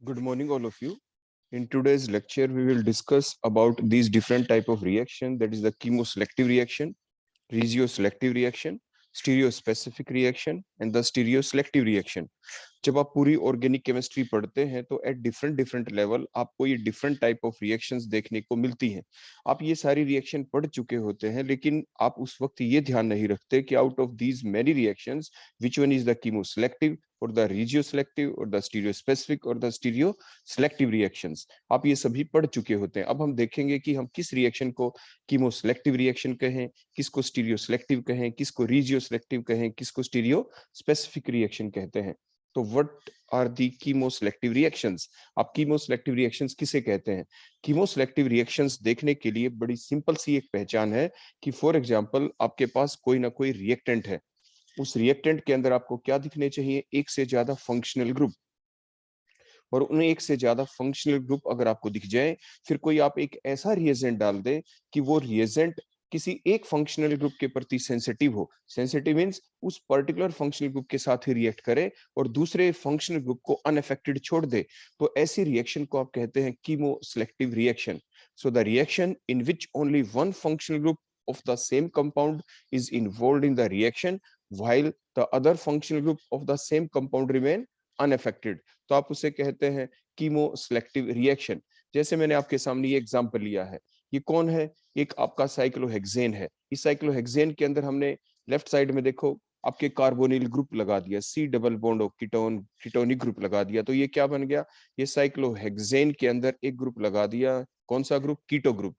Good morning, all of you. In today's lecture, we will discuss about these different type of reaction. That is the chemoselective reaction, regioselective reaction, stereospecific reaction, and the stereoselective reaction. जब आप पूरी organic chemistry पढ़ते हैं तो at different different level आपको ये different type of reactions देखने को मिलती हैं। आप ये सारी रिएक्शन पढ़ चुके होते हैं, लेकिन आप उस वक्त ये ध्यान नहीं रखते कि out of these many reactions which one is the chemoselective और द रीजियोसेलेक्टिव और द स्टीरियोस्पेसिफिक और द स्टीरियो सेलेक्टिव रिएक्शंस। आप ये सभी पढ़ चुके होते हैं। अब हम देखेंगे कि हम किस रिएक्शन को कीमोसेलेक्टिव रिएक्शन कहें, किसको स्टीरियो सेलेक्टिव कहें, किसको रीजियो सेलेक्टिव कहें, किसको स्टीरियो स्पेसिफिक रिएक्शन कहते हैं। तो what are the chemoselective reactions? आप कीमोसेलेक्टिव रिएक्शंस किसे कहते हैं? कीमोसेलेक्टिव रिएक्शंस देखने के लिए बड़ी सिंपल सी एक पहचान है कि फॉर एग्जांपल आपके पास कोई ना कोई रिएक्टेंट है। उस रिएक्टेंट के अंदर आपको क्या दिखने चाहिए? एक से ज्यादा फंक्शनल ग्रुप। और उन एक से ज्यादा फंक्शनल ग्रुप अगर आपको दिख जाए, फिर कोई आप एक ऐसा रिएजेंट डाल दे कि वो रिएजेंट किसी एक फंक्शनल ग्रुप के प्रति सेंसिटिव हो। सेंसिटिव मींस उस पर्टिकुलर फंक्शनल ग्रुप के साथ ही रिएक्ट करे और दूसरे फंक्शनल ग्रुप को अनअफेक्टेड छोड़ दे, तो ऐसी रिएक्शन को आप कहते हैं chemoselective reaction. So the reaction in which only one functional group of the same compound is involved in the reaction while the other functional group of the same compound remain unaffected, तो आप उसे कहते हैं chemoselective reaction. जैसे मैंने आपके सामने ये एग्जांपल लिया है, ये कौन है? एक आपका साइक्लोहेक्सेन है। इस साइक्लोहेक्सेन के अंदर हमने लेफ्ट साइड में देखो आपके कार्बोनिल ग्रुप लगा दिया, C double bond of ketone, ketonic group लगा दिया, तो ये क्या बन गया? ये साइक्लोहेक्सेन के अंदर एक ग्रुप लगा दिया। कौन सा ग्रुप? Keto group.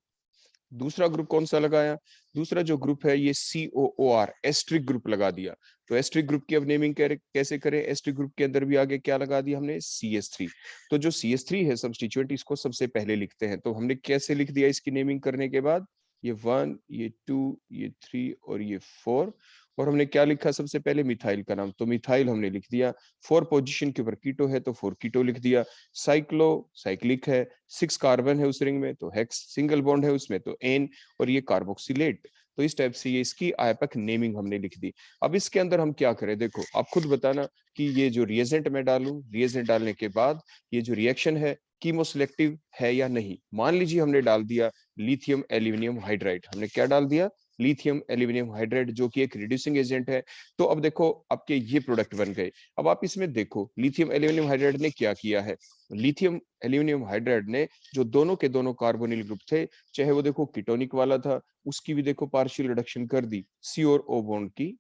दूसरा ग्रुप कौन सा लगाया? दूसरा जो ग्रुप है ये COOR एस्ट्रिक ग्रुप लगा दिया। तो एस्ट्रिक ग्रुप की अब नेमिंग कैसे करें? एस्ट्रिक ग्रुप के अंदर भी आगे क्या लगा दिया हमने? CH3। तो जो CH3 है सब्स्टिट्यूएंट, इसको सबसे पहले लिखते हैं। तो हमने कैसे लिख दिया इसकी नेमिंग करने के बाद? ये 1, ये 2, ये 3 और ये 4। और हमने क्या लिखा सबसे पहले? मिथाइल का नाम। तो मिथाइल हमने लिख दिया। 4 पोजीशन के ऊपर कीटो है तो 4 कीटो लिख दिया। साइक्लो साइक्लिक है, 6 कार्बन है उस रिंग में तो हेक्स, सिंगल बॉन्ड है उसमें तो एन, और ये कार्बोक्सिलेट। तो इस टाइप से ये इसकी आयपक नेमिंग हमने लिख दी। अब इसके अंदर हम क्या करें? देखो आप खुद बताना कि ये जो रिएजेंट मैं डालूं, रिएजेंट डालने के बाद ये जो रिएक्शन है कीमोसेलेक्टिव है या नहीं। मान लीजिए हमने डाल दिया लिथियम एल्यूमिनियम हाइड्राइड। हमने क्या डाल दिया? लिथियम एल्यूमिनियम हाइड्राइड, जो कि एक रिड्यूसिंग एजेंट है। तो अब देखो आपके ये प्रोडक्ट बन गए। अब आप इसमें देखो लिथियम एल्यूमिनियम हाइड्राइड ने क्या किया है। लिथियम एल्यूमिनियम हाइड्राइड ने जो दोनों के दोनों कार्बोनिल ग्रुप थे, चाहे वो देखो कीटोनिक वाला था, उसकी भी देखो पार्शियल रिडक्शन कर दी। सी और ओ बॉन्ड की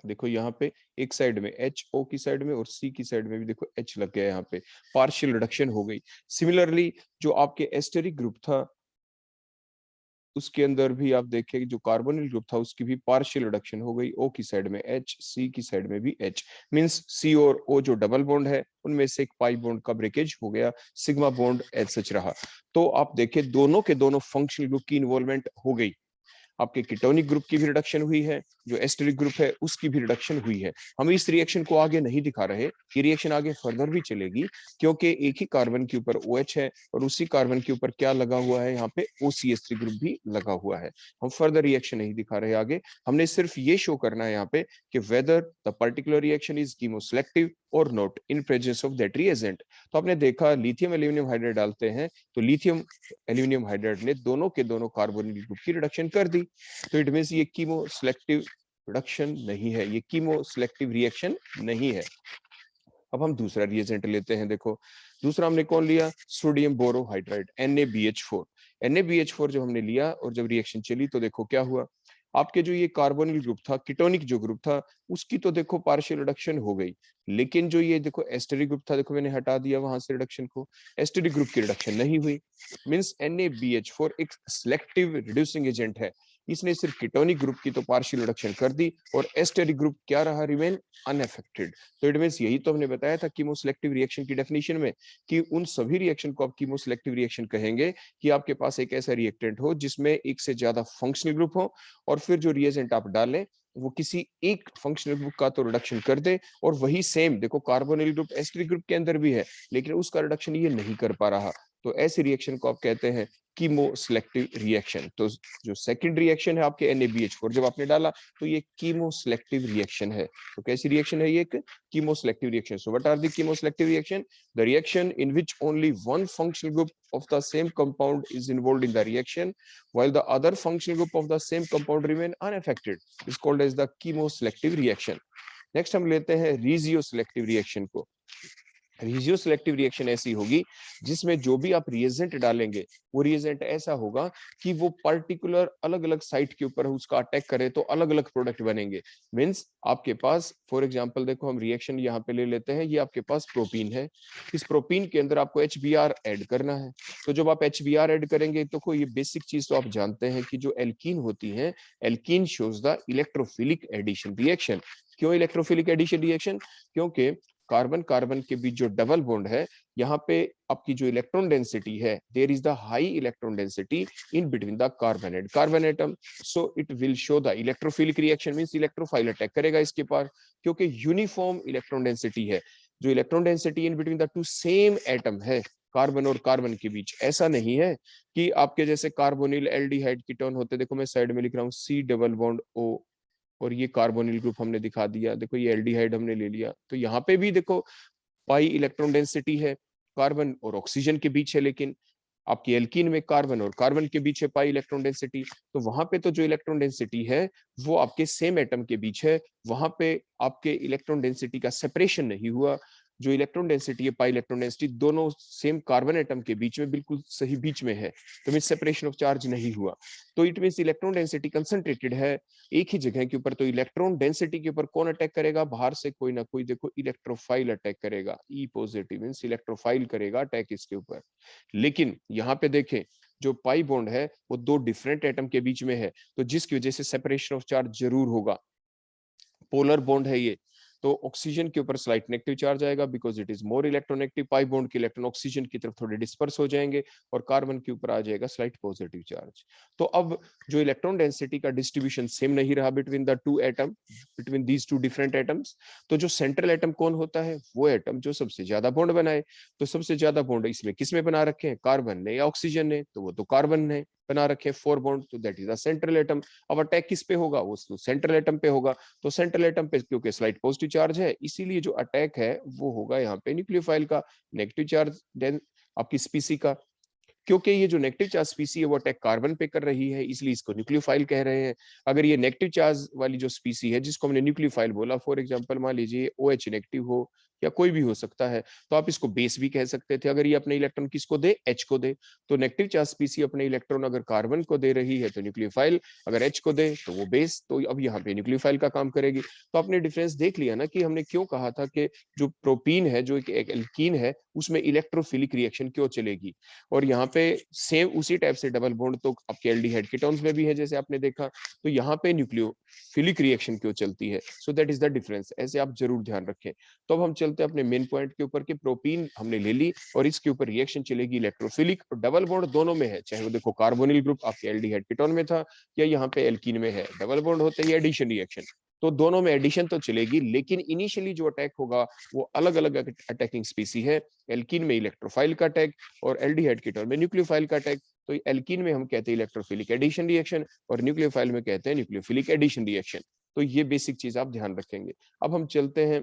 देखो यहाँ पे एक साइड में एच, ओ की साइड में और सी की साइड में भी देखो एच लग गया, यहाँ पे पार्शियल रिडक्शन हो गई। सिमिलरली जो आपके एस्टेरिक ग्रुप था उसके अंदर भी आप देखें जो कार्बोनिल ग्रुप था उसकी भी पार्शियल रिडक्शन हो गई। ओ की साइड में एच, सी की साइड में भी एच। मींस सी और ओ जो डबल बॉन्ड है उनमें से एक पाई बॉन्ड का ब्रेकेज हो गया, सिग्मा बॉन्ड एज सच रहा। तो आप देखें दोनों के दोनों फंक्शनल ग्रुप की इन्वॉल्वमेंट हो गई। आपके कीटोनिक ग्रुप की भी रिडक्शन हुई है, जो एस्टेरिक ग्रुप है उसकी भी रिडक्शन हुई है। हम इस रिएक्शन को आगे नहीं दिखा रहे, ये रिएक्शन आगे फर्दर भी चलेगी, क्योंकि एक ही कार्बन के ऊपर OH है और उसी कार्बन के ऊपर क्या लगा हुआ है? यहाँ पे OCH3 ग्रुप भी लगा हुआ है। हम फर्दर रिएक्शन नहीं दिखा रहे आगे, हमने सिर्फ ये शो करना है यहाँ पे कि whether the particular reaction is chemoselective और not in presence of that reagent. तो आपने देखा लिथियम एल्यूमिनियम हाइड्राइड डालते हैं तो लिथियम एल्यूमिनियम हाइड्राइड ने दोनों के दोनों कार्बोनिल ग्रुप की रिडक्शन कर दी। तो इट मींस ये कीमो सिलेक्टिव रिडक्शन नहीं है, ये कीमो सिलेक्टिव रिएक्शन नहीं है। अब हम दूसरा रिएजेंट लेते हैं। देखो दूसरा हमने कौन लिया? Sodium borohydride NaBH4। NaBH4 जब हमने लिया और जब रिएक्शन चली तो देखो क्या हुआ। आपके जो ये कार्बोनिल ग्रुप था, कीटोनिक जो ग्रुप था, उसकी तो देखो पार्शियल रिडक्शन हो गई, लेकिन जो ये देखो एस्टेरिक ग्रुप था, देखो मैंने हटा दिया वहां से रिडक्शन को, एस्टेरिक ग्रुप की रिडक्शन नहीं हुई। मींस NaBH4 एक सिलेक्टिव रिड्यूसिंग एजेंट है, इसने सिर्फ कीटोनिक ग्रुप की तो पार्शियल रिडक्शन कर दी और एस्टेरिक ग्रुप क्या रहा? Remain unaffected. तो इट मींस यही तो हमने बताया था कीमोसेलेक्टिव रिएक्शन की डेफिनेशन में कि उन सभी रिएक्शन को आप कीमोसेलेक्टिव रिएक्शन कहेंगे कि आपके पास एक ऐसा रिएक्टेंट हो जिसमें एक से ज्यादा फंक्शनल ग्रुप हो और फिर जो रिएजेंट आप डालें वो किसी एक फंक्शनल ग्रुप का तो रिडक्शन कर दे, और वही सेम देखो कार्बोनिल ग्रुप एस्टेरिक ग्रुप के अंदर भी है लेकिन उसका रिडक्शन ये नहीं कर पा रहा। तो ऐसी रिएक्शन को आप कहते हैं कीमोसेलेक्टिव रिएक्शन। तो जो सेकंड रिएक्शन है आपके NaBH4 जब आपने डाला तो ये कीमोसेलेक्टिव रिएक्शन है। तो कैसी रिएक्शन है ये? एक chemoselective reaction. So what are the chemoselective reaction? The reaction in which only one functional group of the same compound is involved in the reaction while the other functional group of the same compound remain unaffected is called as the chemoselective reaction. Next हम लेते हैं regio selective reaction को। Regio selective reaction ऐसी होगी जिसमें जो भी आप रिएजेंट डालेंगे वो रिएजेंट ऐसा होगा कि वो पर्टिकुलर अलग अलग साइट के ऊपर उसका अटैक करे तो अलग अलग प्रोडक्ट बनेंगे। मींस आपके पास फॉर एग्जांपल देखो हम रिएक्शन यहाँ पे ले लेते हैं, ये आपके पास प्रोटीन है, इस प्रोटीन के अंदर आपको HBr ऐड करना है। तो जब आप HBr ऐड करेंगे तो कोई ये बेसिक चीज तो आप जानते हैं कि जो एल्कीन होती है, alkene shows the electrophilic addition reaction. क्यों इलेक्ट्रोफिलिक एडिशन रिएक्शन? क्योंकि कार्बन कार्बन के बीच जो डबल बॉन्ड है, यहाँ पे आपकी जो इलेक्ट्रॉन डेंसिटी है, there is the high electron density in between the carbon and carbon atom, so it will show the electrophilic reaction. Means electrophile attack करेगा इसके पास, क्योंकि यूनिफॉर्म इलेक्ट्रॉन डेंसिटी है। जो electron density in between the two same atom है carbon और carbon के बीच, ऐसा नहीं है कि आपके जैसे कार्बोनिल एल्डिहाइड कीटोन होते, देखो मैं साइड में लिख रहा हूँ C डबल बॉन्ड O और ये कार्बोनिल ग्रुप हमने दिखा दिया, देखो ये एल्डिहाइड हमने ले लिया। तो यहाँ पे भी देखो पाई इलेक्ट्रॉन डेंसिटी है, कार्बन और ऑक्सीजन के बीच है, लेकिन आपकी एल्कीन में कार्बन और कार्बन के बीच है पाई इलेक्ट्रॉन डेंसिटी। तो वहां पे तो जो इलेक्ट्रॉन डेंसिटी है वो आपके सेम एटम के बीच है, वहां पे आपके इलेक्ट्रॉन डेंसिटी का सेपरेशन नहीं हुआ। जो इलेक्ट्रॉन डेंसिटी है, पाई इलेक्ट्रॉन डेंसिटी दोनों सेम कार्बन एटम के बीच में बिल्कुल सही बीच में है, तो मीन सेपरेशन ऑफ चार्ज नहीं हुआ। तो it mean electron density concentrated है एक ही जगह के ऊपर। तो इलेक्ट्रॉन डेंसिटी के ऊपर कौन अटैक करेगा? बाहर से कोई ना कोई देखो इलेक्ट्रोफाइल अटैक करेगा, E पॉजिटिव मींस इलेक्ट्रोफाइल करेगा अटैक इसके ऊपर। लेकिन यहाँ पे देखें जो पाई बॉन्ड है वो दो डिफरेंट एटम के बीच में है, तो जिसकी वजह से सेपरेशन ऑफ चार्ज जरूर होगा। पोलर बॉन्ड है ये, तो ऑक्सीजन के ऊपर स्लाइट नेगेटिव चार्ज आएगा because it is more electronegative. Pi bond के इलेक्ट्रॉन ऑक्सीजन की तरफ थोड़े डिस्पर्स हो जाएंगे और कार्बन के ऊपर आ जाएगा स्लाइट पॉजिटिव चार्ज। तो अब जो इलेक्ट्रॉन डेंसिटी का डिस्ट्रीब्यूशन सेम नहीं रहा between the to atom, between these two different atoms, तो जो सेंट्रल एटम कौन होता है? वो एटम जो सबसे ज्यादा बॉन्ड बनाए। तो सबसे ज्यादा बॉन्ड इसमें किसमें बना रखे हैं? कार्बन ने या ऑक्सीजन ने? तो वो तो कार्बन ने बना रखे 4 बॉन्ड, तो that is the central atom. अब अटैक किस पे होगा? वो सेंट्रल एटम पे होगा। तो सेंट्रल एटम पे क्योंकि स्लाइट पॉजिटिव चार्ज है, इसीलिए जो अटैक है वो होगा यहाँ पे न्यूक्लियोफाइल का, नेगेटिव चार्ज देन आपकी स्पीसी का। क्योंकि ये जो नेगेटिव चार्ज स्पीसी है वो अटैक कार्बन पे कर रही है, इसलिए इसको न्यूक्लियोफाइल कह रहे हैं। अगर ये नेगेटिव चार्ज वाली जो स्पीसी है जिसको हमने न्यूक्लियोफाइल बोला, फॉर एग्जांपल मान लीजिए OH नेगेटिव हो या कोई भी हो सकता है, तो आप इसको बेस भी कह सकते थे। अगर ये अपने इलेक्ट्रॉन किसको दे? H को दे। तो नेगेटिव चार्ज स्पीसी अपने इलेक्ट्रॉन अगर कार्बन को दे रही है तो न्यूक्लियोफाइल, अगर H को दे तो वो बेस। तो अब यहाँ पे न्यूक्लियोफाइल का काम करेगी। तो आपने डिफरेंस देख लिया ना कि हमने क्यों कहा था कि जो प्रोपीन है, जो एक एल्कीन है, उसमें इलेक्ट्रोफिलिक रिएक्शन क्यों चलेगी। और यहाँ पे सेम उसी टाइप से डबल बॉन्ड तो आपके एल्डिहाइड कीटोन्स में भी है जैसे आपने देखा, तो यहाँ पे न्यूक्लियोफिलिक रिएक्शन क्यों चलती है। सो दैट इज द डिफरेंस, ऐसे आप जरूर ध्यान रखें। तो अब हम चलते हैं अपने मेन पॉइंट के ऊपर कि प्रोटीन हमने ले ली और इसके ऊपर रिएक्शन चलेगी इलेक्ट्रोफिलिक और डबल बॉन्ड दोनों में है, चाहे वो देखो कार्बोनिल ग्रुप आपके एल्डिहाइड कीटोन में था या यहाँ पे एल्कीन में है। डबल बॉन्ड होते ही एडिशन रिएक्शन, तो दोनों में एडिशन तो चलेगी, लेकिन इनिशियली जो अटैक होगा वो अलग अलग अटैकिंग स्पीसी है। एल्कीन में इलेक्ट्रोफाइल का अटैक और एल्डिहाइड कीटोन में न्यूक्लियोफाइल का अटैक। तो एल्कीन में हम कहते हैं इलेक्ट्रोफिलिक एडिशन रिएक्शन और न्यूक्लियोफाइल में कहते हैं न्यूक्लियोफिलिक एडिशन रिएक्शन। तो ये बेसिक चीज आप ध्यान रखेंगे। अब हम चलते हैं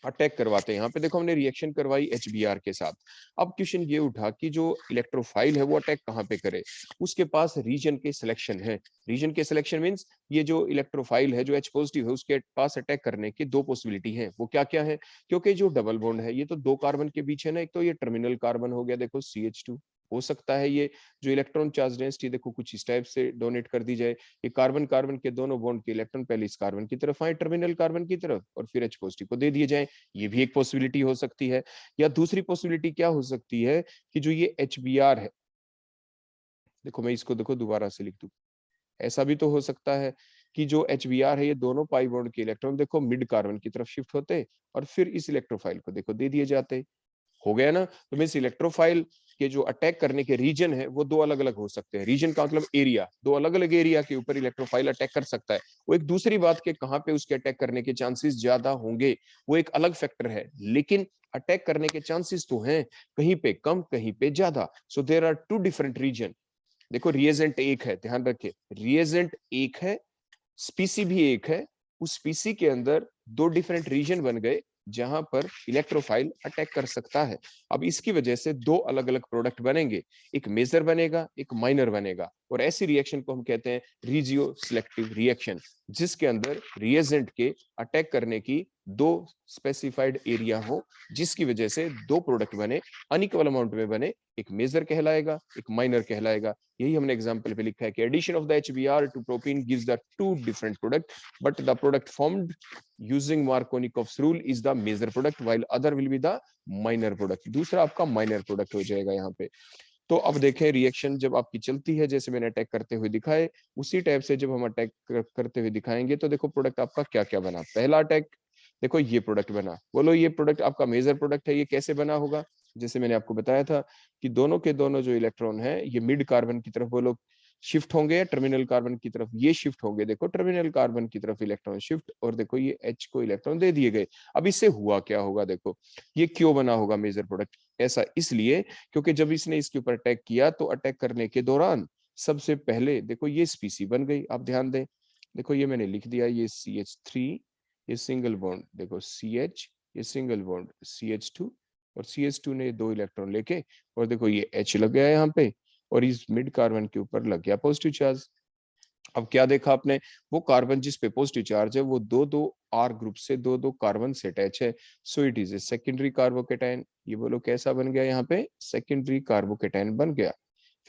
अटैक करवाते हैं। यहाँ पे देखो हमने रिएक्शन करवाई HBr के साथ। अब क्वेश्चन ये उठा कि जो इलेक्ट्रोफाइल है वो अटैक कहाँ पे करे। उसके पास रीजन के सिलेक्शन है। रीजन के सिलेक्शन मींस ये जो इलेक्ट्रोफाइल है जो H पॉजिटिव है उसके पास अटैक करने की दो पॉसिबिलिटी है। वो क्या क्या है? क्योंकि जो डबल बॉन्ड है ये तो दो कार्बन के बीच है ना, एक तो ये टर्मिनल कार्बन हो गया देखो CH2, हो सकता है ये जो इलेक्ट्रॉन चार्ज डेंसिटी देखो कुछ इस टाइप से डोनेट कर दी जाए, ये कार्बन कार्बन के दोनों बॉन्ड के इलेक्ट्रॉन पहले इस कार्बन की तरफ आए टर्मिनल कार्बन की तरफ और फिर H पॉजिटिव को दे दिए जाए। ये भी एक पॉसिबिलिटी हो सकती है। या दूसरी पॉसिबिलिटी क्या हो सकती है कि जो ये HBr है, देखो मैं इसको देखो दोबारा से लिख दूं, ऐसा भी तो हो सकता है कि जो HBr है ये दोनों पाई बॉन्ड के इलेक्ट्रॉन देखो मिड कार्बन की तरफ शिफ्ट होते और फिर इस इलेक्ट्रोफाइल को देखो दे दिए जाते। हो गया ना। तो मींस इलेक्ट्रोफाइल के जो अटैक करने के रीजन है वो दो अलग अलग हो सकते हैं। रीजन का मतलब एरिया, दो अलग अलग एरिया के ऊपर इलेक्ट्रोफाइल अटैक कर सकता है। वो एक दूसरी बात के कहां पे उसके अटैक करने के चांसेस ज्यादा होंगे वो एक अलग फैक्टर है, लेकिन अटैक करने के चांसेस तो हैं, कहीं पे कम कहीं पे ज्यादा। So there are two different region. देखो रिएजेंट एक है, ध्यान रखिए, रिएजेंट एक है, स्पीसी भी एक है। उस स्पीसी के अंदर दो डिफरेंट रीजन बन गए जहां पर इलेक्ट्रोफाइल अटैक कर सकता है। अब इसकी वजह से दो अलग अलग प्रोडक्ट बनेंगे, एक मेजर बनेगा एक माइनर बनेगा, और ऐसी रिएक्शन को हम कहते हैं रीजियो सिलेक्टिव रिएक्शन, जिसके अंदर रिएजेंट के अटैक करने की दो स्पेसिफाइड एरिया हो, जिसकी वजह से दो प्रोडक्ट बने, अनइक्वल अमाउंट में बने, एक मेजर कहलाएगा एक माइनर कहलाएगा। यही हमने एग्जांपल पे लिखा है कि addition of the HBr to propene gives the two different product, but the product formed using Markovnikov's rule is the major product while other will be the minor product. दूसरा आपका minor product हो जाएगा यहाँ पे। तो अब देखें reaction जब आपकी चलती है, जैसे मैंने अटैक करते हुए दिखाए, उसी टाइप से जब हम अटैक करते हुए दिखाएंगे तो देखो प्रोडक्ट आपका क्या क्या बना। पहला अटैक, देखो ये प्रोडक्ट बना, बोलो ये प्रोडक्ट आपका मेजर प्रोडक्ट है, ये कैसे बना होगा? जैसे मैंने आपको बताया था कि दोनों के दोनों जो इलेक्ट्रॉन है ये मिड कार्बन की तरफ बोलो शिफ्ट होंगे या टर्मिनल कार्बन की तरफ ये शिफ्ट होंगे। देखो टर्मिनल कार्बन की तरफ इलेक्ट्रॉन शिफ्ट, और देखो ये H को इलेक्ट्रॉन दे दिए गए। अब इससे हुआ क्या होगा, देखो ये क्यों बना होगा मेजर प्रोडक्ट? ऐसा इसलिए क्योंकि जब इसने इसके ऊपर अटैक किया तो अटैक करने के दौरान सबसे पहले देखो ये स्पीसी बन गई। आप ध्यान दें, देखो ये मैंने लिख दिया, ये CH3, ये सिंगल बॉन्ड, देखो CH, ये सिंगल बॉन्ड CH2, और CH2 ने दो इलेक्ट्रॉन लेके, और देखो ये H लग गया यहाँ पे, और इस मिड कार्बन के ऊपर लग गया पॉजिटिव चार्ज। अब क्या देखा आपने, वो कार्बन जिस पे पॉजिटिव चार्ज है वो दो दो R ग्रुप से दो दो कार्बन से अटैच है, so it is a secondary carbocation. ये बोलो कैसा बन गया, यहाँ पे सेकेंडरी कार्बोकेटाइन बन गया।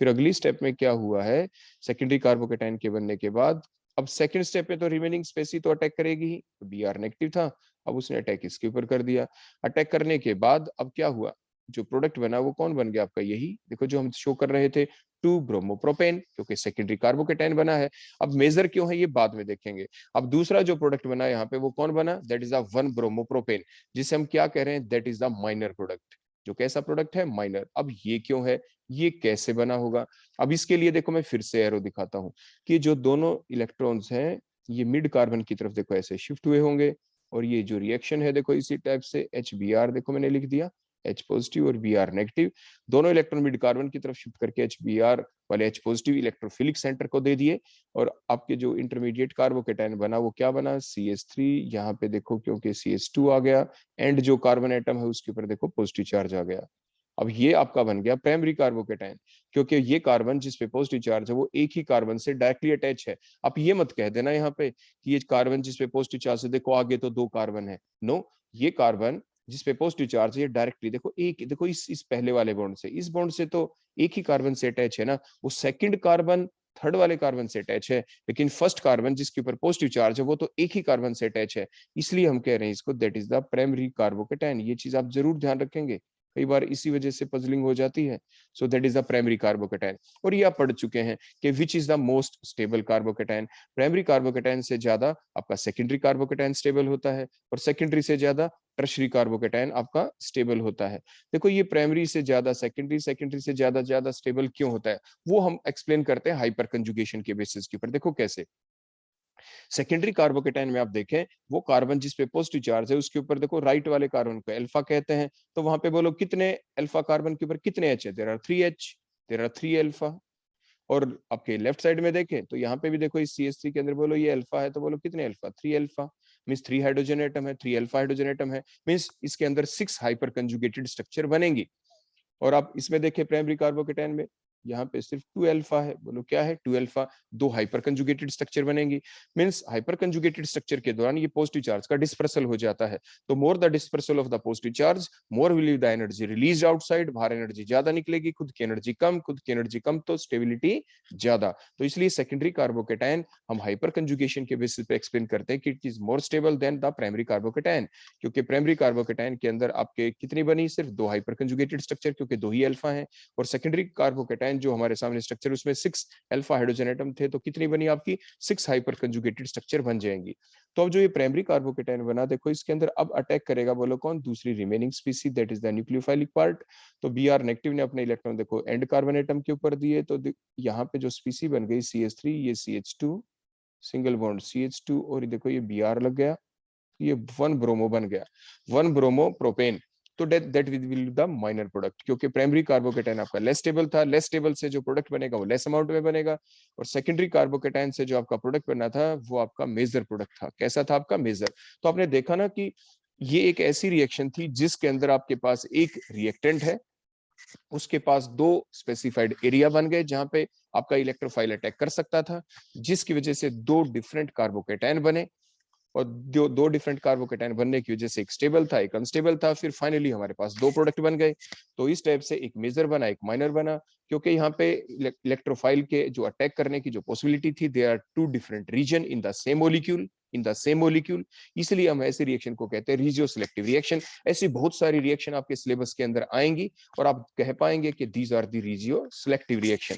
फिर अगली स्टेप में क्या हुआ है, सेकेंडरी कार्बोकेटाइन के बनने के बाद अब सेकंड स्टेप में तो रिमेनिंग स्पेसी तो अटैक करेगी ही, तो Br नेगेटिव था, अब उसने अटैक इसके ऊपर कर दिया। अटैक करने के बाद अब क्या हुआ, जो प्रोडक्ट बना वो कौन बन गया आपका, यही देखो जो हम शो कर रहे थे, 2 ब्रोमोप्रोपेन, क्योंकि सेकेंडरी कार्बोकेटाइन बना है। अब मेजर क्यों है ये बाद में देखेंगे। अब दूसरा जो प्रोडक्ट बना यहाँ पे वो कौन बना, दैट इज द 1 ब्रोमोप्रोपेन, जिसे हम क्या कह रहे हैं, that is the minor product. जो कैसा प्रोडक्ट है, माइनर। अब ये क्यों है, ये कैसे बना होगा? अब इसके लिए देखो मैं फिर से एरो दिखाता हूं कि जो दोनों इलेक्ट्रॉन्स हैं ये मिड कार्बन की तरफ देखो ऐसे शिफ्ट हुए होंगे, और ये जो रिएक्शन है देखो इसी टाइप से HBr, देखो मैंने लिख दिया H पॉजिटिव और Br नेगेटिव, दोनों इलेक्ट्रॉन मिड कार्बन की तरफ शिफ्ट करके HBr वाले H पॉजिटिव इलेक्ट्रोफिलिक सेंटर को दे दिए, और आपके जो इंटरमीडिएट कार्बोकेटाइन बना वो क्या बना, CH3। यहाँ पे देखो क्योंकि CH2 आ गया, एंड जो कार्बन एटम है उसके ऊपर देखो पॉजिटिव चार्ज आ गया। अब ये आपका बन गया प्राइमरी कार्बोकेटाइन, क्योंकि ये कार्बन जिस पे पॉजिटिव चार्ज है वो एक ही कार्बन से डायरेक्टली अटैच है। आप ये मत कह देना यहाँ पे कि ये कार्बन जिस पे पॉजिटिव चार्ज है देखो आगे तो दो कार्बन है, नो, ये कार्बन जिस पे पॉजिटिव चार्ज है ये डायरेक्टली देखो एक, देखो इस पहले वाले बॉन्ड से, इस बॉन्ड से तो एक ही कार्बन से अटैच है ना, वो सेकंड कार्बन थर्ड वाले कार्बन से अटैच है, लेकिन फर्स्ट कार्बन जिसके ऊपर पॉजिटिव चार्ज है वो तो एक ही कार्बन से अटैच है, इसलिए हम कह रहे हैं इसको that is the primary carbocation. ये चीज आप जरूर ध्यान रखेंगे, कई बार इसी वजह से पजलिंग हो जाती है। सो that is the primary carbocation. और ये आप पढ़ चुके हैं कि which is the most stable carbocation, primary carbocation से ज्यादा आपका सेकेंडरी कार्बोकेटाइन स्टेबल होता है, और सेकेंडरी से ज्यादा टर्शरी कार्बोकेटाइन आपका स्टेबल होता है। देखो ये प्राइमरी से ज्यादा सेकेंडरी, सेकेंडरी से ज्यादा स्टेबल क्यों होता है वो हम एक्सप्लेन करते हैं हाइपर कंजुगेशन के बेसिस के ऊपर। देखो कैसे, सेकेंडरी कार्बोकेटाइन में आप देखें वो कार्बन जिस पे पॉजिटिव चार्ज है उसके ऊपर देखो राइट वाले कार्बन को अल्फा कहते हैं, तो वहां पे बोलो कितने अल्फा कार्बन के ऊपर कितने H है, there are 3 H, there are 3 alpha. और आपके लेफ्ट साइड में देखें तो यहाँ पे भी देखो इस CH3 के अंदर बोलो ये अल्फा है, तो बोलो कितने alpha, 3 alpha, means 3 hydrogen atom है, 3 अल्फा हाइड्रोजन एटम है, मींस इसके अंदर 6 हाइपर कंजुगेटेड स्ट्रक्चर बनेंगी। और आप इसमें देखें प्राइमरी कार्बोकेटाइन में यहाँ पे सिर्फ 2 अल्फा है, बोलो क्या है, 2 अल्फा, दो हाइपर कंजुगेटेड स्ट्रक्चर बनेंगी। मींस हाइपर कंजुगेटेड स्ट्रक्चर के दौरान ये पॉजिटिव चार्ज का डिस्पर्सल हो जाता है, तो more the dispersal of the positive charge more will the energy release outside, बाहर एनर्जी ज्यादा निकलेगी, खुद की एनर्जी कम, खुद की एनर्जी कम तो स्टेबिलिटी ज्यादा। तो इसलिए सेकेंडरी कार्बोकेटाइन हम हाइपर कंजुगेशन के बेसिस पे एक्सप्लेन करते हैं कि it is more stable then the primary carbocation, क्योंकि प्राइमरी कार्बोकेटाइन के अंदर आपके कितनी बनी, सिर्फ दो हाइपर कंजुगेटेड स्ट्रक्चर, क्योंकि दो ही अल्फा हैं, और सेकेंडरी कार्बोकेटाइन प्रोपेन जो हमारे सामने स्ट्रक्चर, उसमें 6 अल्फा हाइड्रोजन एटम थे, तो कितनी बनी आपकी 6 हाइपर कंजुगेटेड स्ट्रक्चर बन जाएंगी। तो अब जो ये प्राइमरी कार्बोकेटायन बना, देखो इसके अंदर अब अटैक करेगा, बोलो कौन, दूसरी remaining species, that is the nucleophilic part. तो बी आर नेगेटिव ने अपने इलेक्ट्रॉन देखो एंड कार्बन एटम के ऊपर दिए, तो यहाँ पे जो स्पीसी बन गई CH3, ये CH2 सिंगल बॉन्ड CH2, और देखो ये बी आर लग गया, ये 1 ब्रोमो बन गया, 1 ब्रोमो प्रोपेन। तो that will the minor product, क्योंकि प्राइमरी कार्बोकेटायन आपका लेस स्टेबल था, लेस स्टेबल से जो प्रोडक्ट बनेगा वो लेस अमाउंट में बनेगा, और सेकेंडरी कार्बोकेटायन से जो आपका प्रोडक्ट बना था वो आपका मेजर प्रोडक्ट था। कैसा था आपका मेजर। तो आपने देखा ना कि ये एक ऐसी रिएक्शन थी जिसके अंदर आपके पास एक रिएक्टेंट है, उसके पास दो स्पेसिफाइड एरिया बन गए जहां पे आपका इलेक्ट्रोफाइल अटैक कर सकता था, जिसकी वजह से दो डिफरेंट कार्बोकेटायन बने, और दो डिफरेंट कार्बोकेटायन बनने की वजह से एक स्टेबल था, एक अनस्टेबल था, फिर फाइनली हमारे पास दो प्रोडक्ट बन गए। तो इस टाइप से एक मेजर बना, एक माइनर बना, क्योंकि यहाँ पे इलेक्ट्रोफाइल के जो अटैक करने की जो पॉसिबिलिटी थी, they are two different region in the same molecule, in the same molecule, इसलिए हम ऐसे रिएक्शन को कहते हैं रिजियो सिलेक्टिव रिएक्शन। ऐसी बहुत सारी रिएक्शन आपके सिलेबस के अंदर आएंगी और आप कह पाएंगे कि these are the regioselective reaction.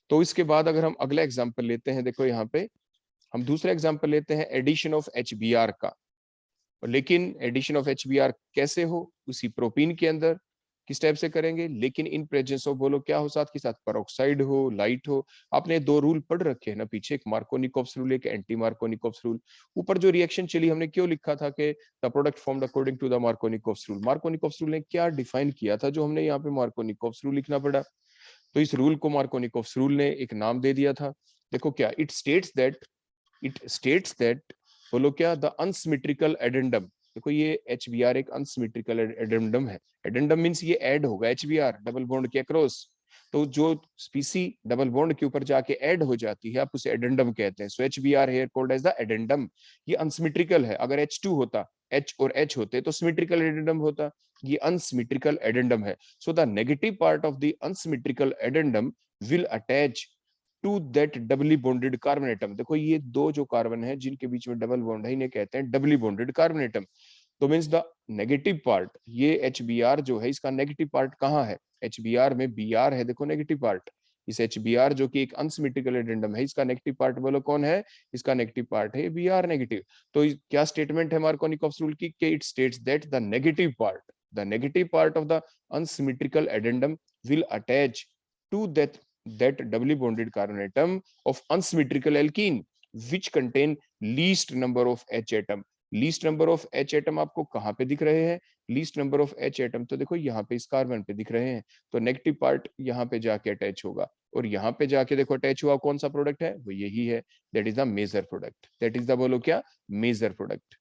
तो इसके बाद अगर हम अगला एग्जांपल लेते हैं, देखो यहाँ पे हम दूसरा एग्जांपल लेते हैं एडिशन ऑफ HBr का। लेकिन एडिशन ऑफ HBr कैसे हो, उसी प्रोपीन के अंदर किस टाइप से करेंगे, लेकिन इन प्रेजेंस ऑफ, बोलो क्या हो साथ के साथ, पेरोक्साइड हो, लाइट हो। आपने दो रूल पढ़ रखे हैं ना पीछे, एक मार्कोनिकोव्स रूल, एक एंटी मार्कोनिकोव्स रूल। ऊपर जो रिएक्शन चली हमने क्यों लिखा था कि the product formed according to the Markovnikov's rule. Markovnikov's rule ने क्या डिफाइन किया था जो हमने यहाँ पे मार्कोनिकोव्स रूल लिखना पड़ा। तो इस रूल को मार्कोनिकोव्स रूल ने एक नाम दे दिया था। देखो क्या इट स्टेट्स दैट, बोलो क्या, द अनसिमेट्रिकल एडेंडम। देखो ये HBr एक अनसिमेट्रिकल एडेंडम है। एडेंडम मींस ये ऐड होगा HBr डबल बॉन्ड के अक्रॉस। तो जो स्पीसी डबल बॉन्ड के ऊपर जाके ऐड हो जाती है, आप उसे एडेंडम कहते हैं। So HBr here called as the addendum. ये अनसिमेट्रिकल है। अगर H2 होता, H और H होते तो सिमेट्रिकल एडेंडम होता, ये अनसिमेट्रिकल एडेंडम है। So the negative part of the unsymmetrical addendum will attach to that doubly bonded carbon atom. देखो ये दो जो कार्बन है जिनके बीच में डबल बॉन्ड है, इन्हें कहते हैं डबली बॉन्डेड कार्बन एटम। तो मींस द नेगेटिव पार्ट, ये HBr जो है इसका नेगेटिव पार्ट कहाँ है, HBr में Br है, देखो नेगेटिव पार्ट। इस HBr जो कि एक अनसिमेट्रिकल एडेंडम है, इसका नेगेटिव पार्ट बोलो कौन है, इसका नेगेटिव पार्ट है Br नेगेटिव। तो क्या स्टेटमेंट है मार्कोनिकोव्स रूल की, it states that the negative part of the unsymmetrical addendum will attach to that doubly bonded carbon atom of unsymmetrical alkene which contain least number of H atom। Least number of H atom आपको कहां पे दिख रहे हैं, least number of H atom तो देखो यहाँ पे इस कार्बन पे दिख रहे हैं। तो नेगेटिव पार्ट यहाँ पे जाके अटैच होगा, और यहाँ पे जाके देखो अटैच हुआ कौन सा प्रोडक्ट है, वो यही है, that is the major product, that is the, बोलो क्या, मेजर प्रोडक्ट।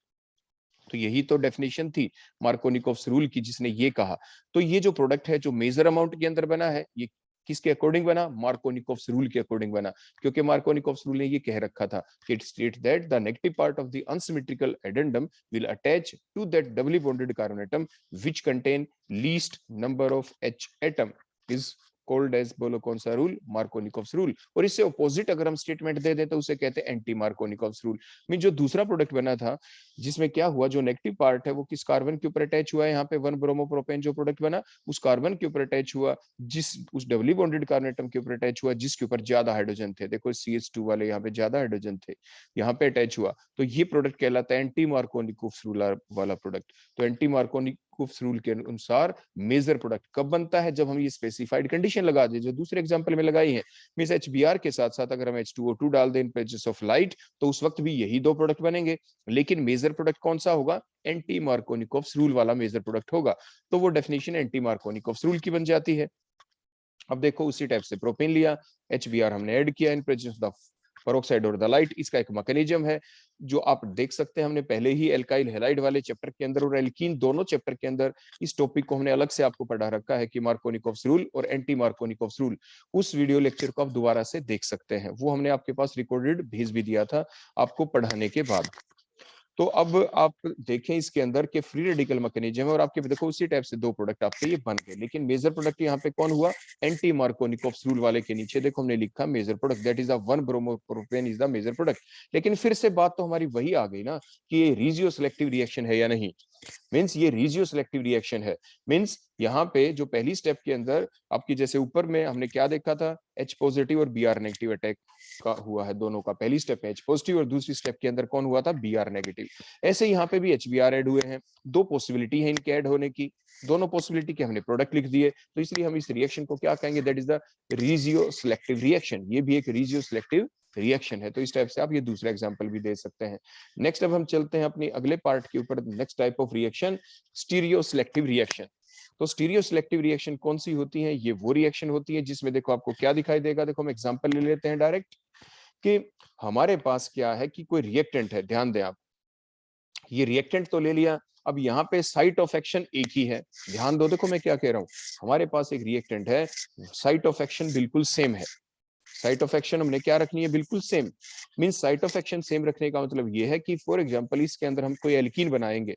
तो यही तो डेफिनेशन थी मार्कोनिकोव्स रूल की, जिसने ये कहा। तो ये जो प्रोडक्ट है जो मेजर अमाउंट के अंदर बना है, ये किसके अकॉर्डिंग बना, मार्कोनिकोव्स रूल के अकॉर्डिंग बना। क्योंकि मार्कोनिकोव्स रूल ने ये कह रखा था कि it states that the negative part of the unsymmetrical addendum will attach to that doubly bonded carbon atom which contain least number of H atom is called as, बोलो कौन सा रूल, मार्कोनिकोव्स रूल। और इससे opposite अगर हम statement दे दें तो उसे कहते हैं एंटी मार्कोनिकोव्स रूल। मीन जो दूसरा प्रोडक्ट बना था जिसमें क्या हुआ, जो नेगेटिव पार्ट है वो किस कार्बन के ऊपर अटैच हुआ है, यहाँ पे 1 ब्रोमोप्रोपेन जो प्रोडक्ट बना उस कार्बन के ऊपर अटैच हुआ, जिस उस डबली बॉन्डेड कार्बन एटम के ऊपर अटैच हुआ जिसके ऊपर ज्यादा हाइड्रोजन थे। देखो CH2 वाले यहाँ पे ज्यादा हाइड्रोजन थे, यहाँ पे अटैच हुआ। तो ये प्रोडक्ट कहलाता है एंटी मार्कोनिकोव्स रूल वाला प्रोडक्ट। तो एंटी मार्कोनिकोव्स रूल के अनुसार मेजर प्रोडक्ट कब बनता है, जब हम ये स्पेसिफाइड कंडीशन लगा दे जो दूसरे एग्जांपल में लगाई है। मींस HBr के साथ साथ अगर हम H2O2 डाल दें इन प्रेजेंस ऑफ लाइट, तो उस वक्त भी यही दो प्रोडक्ट बनेंगे। लेकिन मेजर प्रोडक्ट कौन सा होगा, एंटी मार्कोनिकोव्स रूल वाला मेजर प्रोडक्ट होगा। तो वो डेफिनेशन एंटी मार्कोनिकोव्स रूल की बन जाती है। अब देखो उसी टाइप से प्रोपेन लिया, HBr हमने ऐड किया इन प्रेजेंस ऑफ पेरोक्साइड और द लाइट। इसका एक मैकेनिज्म है जो आप देख सकते हैं, हमने पहले ही एल्काइल हैलाइड वाले चैप्टर के अंदर और एल्कीन दोनों चैप्टर के अंदर इस टॉपिक को हमने अलग से आपको पढ़ा रखा है कि मार्कोनिकोव्स रूल और एंटी मार्कोनिकोव्स रूल। उस वीडियो लेक्चर को आप दोबारा से देख सकते हैं, वो हमने आपके पास रिकॉर्डेड भेज भी दिया था आपको पढ़ाने के बाद। तो अब आप देखें इसके अंदर के फ्री रेडिकल मैकेनिज्म है, और आपके देखो उसी टाइप से दो प्रोडक्ट आपके ये बन गए। लेकिन मेजर प्रोडक्ट यहाँ पे कौन हुआ, एंटी मार्कोनिकोव्स रूल वाले के नीचे देखो हमने लिखा major product, that is the 1 bromopropane is the major product. लेकिन फिर से बात तो हमारी वही आ गई ना कि ये रिजियो सिलेक्टिव रिएक्शन है या नहीं। मीन्स ये रिजियो सिलेक्टिव रिएक्शन है। मीन्स यहाँ पे जो पहली स्टेप के अंदर आपकी, जैसे ऊपर में हमने क्या देखा था, H पॉजिटिव और Br नेगेटिव अटैक का हुआ है, दोनों का पहली स्टेप में H पॉजिटिव और दूसरी स्टेप के अंदर कौन हुआ था, Br नेगेटिव। ऐसे यहाँ पे भी HBr ऐड हुए हैं, दो पॉसिबिलिटी है इनके ऐड होने की, दोनों पॉसिबिलिटी के हमने प्रोडक्ट लिख दिए, तो इसलिए हम इस रिएक्शन को क्या कहेंगे, that is the regioselective reaction. ये भी एक रिजियो सिलेक्टिव रिएक्शन है। तो इस टाइप से आप ये दूसरा एग्जांपल भी दे सकते हैं। नेक्स्ट अब हम चलते हैं अपनी अगले पार्ट के ऊपर, next type of reaction, stereo selective reaction. तो स्टीरियो सिलेक्टिव रिएक्शन कौन सी होती है, ये वो रिएक्शन होती है जिसमें देखो आपको क्या दिखाई देगा, देखो हम एग्जांपल ले लेते हैं डायरेक्ट, कि हमारे पास क्या है कि कोई रिएक्टेंट है, ध्यान दें आप, ये रिएक्टेंट तो ले लिया, अब यहाँ पे साइट ऑफ एक्शन एक ही है, ध्यान दो, देखो मैं क्या कह रहा हूं, हमारे पास एक रिएक्टेंट है, साइट ऑफ एक्शन बिल्कुल सेम है, साइट ऑफ एक्शन हमने क्या रखनी है, बिल्कुल same. Means site of action same रखने का मतलब ये है कि फॉर एग्जांपल इसके अंदर हम कोई एल्कीन बनाएंगे,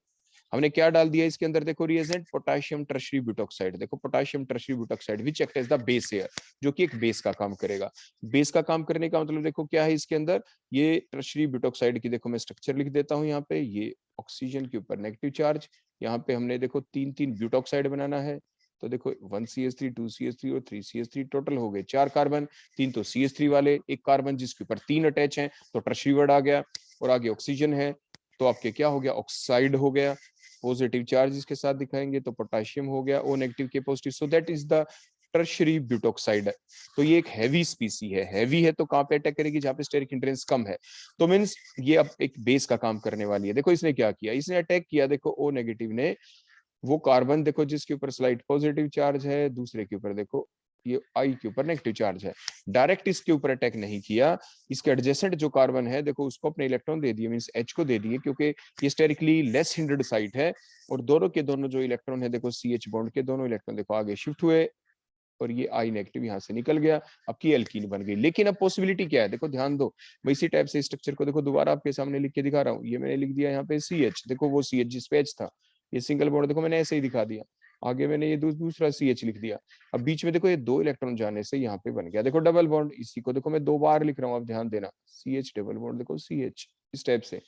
हमने क्या डाल दिया इसके अंदर, देखो रिएजेंट पोटेशियम टर्शियरी ब्यूटॉक्साइड, देखो potassium tertiary butoxide which act as the base here, जो कि एक बेस का काम करेगा। बेस का काम करने का मतलब देखो क्या है इसके अंदर, ये टर्शियरी ब्यूटॉक्साइड की देखो मैं स्ट्रक्चर लिख देता हूं यहाँ पे, ये ऑक्सीजन के ऊपर नेगेटिव चार्ज, यहाँ पे हमने देखो तीन तीन ब्यूटॉक्साइड बनाना है, तो देखो 1 CH3 2 CH3 और 3 CH3, टोटल हो गए 4 कार्बन, तीन तो CH3 वाले, एक कार्बन जिसके ऊपर 3 अटैच हैं, तो टर्शियरी वर्ड आ गया, और आगे ऑक्सीजन है, तो आपके क्या हो गया, ऑक्साइड हो गया, पॉजिटिव चार्ज इसके साथ दिखाएंगे तो पोटेशियम हो गया, ओ नेगेटिव के positive, so that is the tertiary butoxide. तो ये एक हैवी स्पीसी है, हैवी है तो कहां पे अटैक करेगी, जहां पे स्टेरिक हिंड्रेंस कम है, तो मींस ये अब एक बेस का काम करने वाली है। देखो इसने क्या किया, इसने अटैक किया, देखो ओ नेगेटिव ने वो कार्बन देखो जिसके ऊपर स्लाइट पॉजिटिव चार्ज है, दूसरे के ऊपर देखो ये आई के ऊपर नेगेटिव चार्ज है, डायरेक्ट इसके ऊपर अटैक नहीं किया, इसके एडजेसेंट जो कार्बन है देखो उसको अपने इलेक्ट्रॉन दे दिए, मींस H को दे दिए, क्योंकि ये स्टेरिकली लेस हिंड्रेड साइट है, और दोनों के दोनों जो इलेक्ट्रॉन है देखो CH बॉन्ड के दोनों इलेक्ट्रॉन देखो आगे शिफ्ट हुए, और ये आई नेगेटिव यहाँ से निकल गया, अब की एल्कीन बन गई। लेकिन अब पॉसिबिलिटी क्या है, देखो ध्यान दो, मैं इसी टाइप से स्ट्रक्चर को देखो दोबारा आपके सामने लिख के दिखा रहा हूँ, ये मैंने लिख दिया यहाँ पे CH, देखो वो CH जिस पे H था, ये सिंगल बॉन्ड देखो मैंने ऐसे ही दिखा दिया, आगे मैंने ये दूसरा CH लिख दिया, अब बीच में देखो ये दो इलेक्ट्रॉन जाने से यहाँ पे बन गया देखो डबल बॉन्ड, इसी को देखो मैं दो बार लिख रहा हूँ, आप ध्यान देना, CH डबल बॉन्ड देखो CH, इस टाइप से,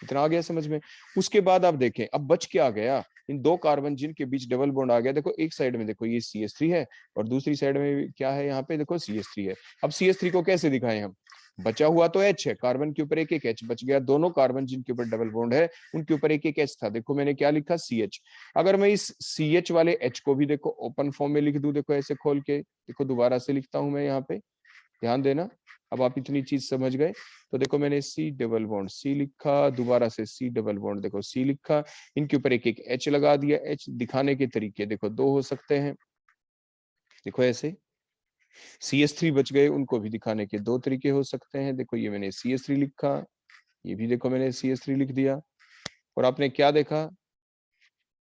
इतना आ गया समझ में। उसके बाद आप देखें अब बच क्या गया, इन दो कार्बन जिनके बीच डबल बॉन्ड आ गया, देखो एक साइड में देखो ये CH3 है, और दूसरी साइड में क्या है, यहाँ पे देखो CH3 है। अब CH3 को कैसे दिखाएं हम, बचा हुआ तो H है, कार्बन के ऊपर एक एक H बच गया, दोनों कार्बन जिनके ऊपर डबल बॉन्ड है उनके ऊपर एक एक H था, देखो मैंने क्या लिखा CH। अगर मैं इस CH वाले H को भी देखो ओपन फॉर्म में लिख दूं, देखो ऐसे खोल के, देखो दोबारा से लिखता हूं मैं यहाँ पे, ध्यान देना, अब आप इतनी चीज समझ गए, तो देखो मैंने C डबल बॉन्ड C लिखा, दोबारा से C डबल बॉन्ड देखो C लिखा, इनके ऊपर एक एक H लगा दिया, H दिखाने के तरीके देखो दो हो सकते हैं, देखो ऐसे CH3 बच गए, उनको भी दिखाने के दो तरीके हो सकते हैं, देखो ये मैंने CH3 लिखा, ये भी देखो मैंने CH3 लिख दिया, और आपने क्या देखा,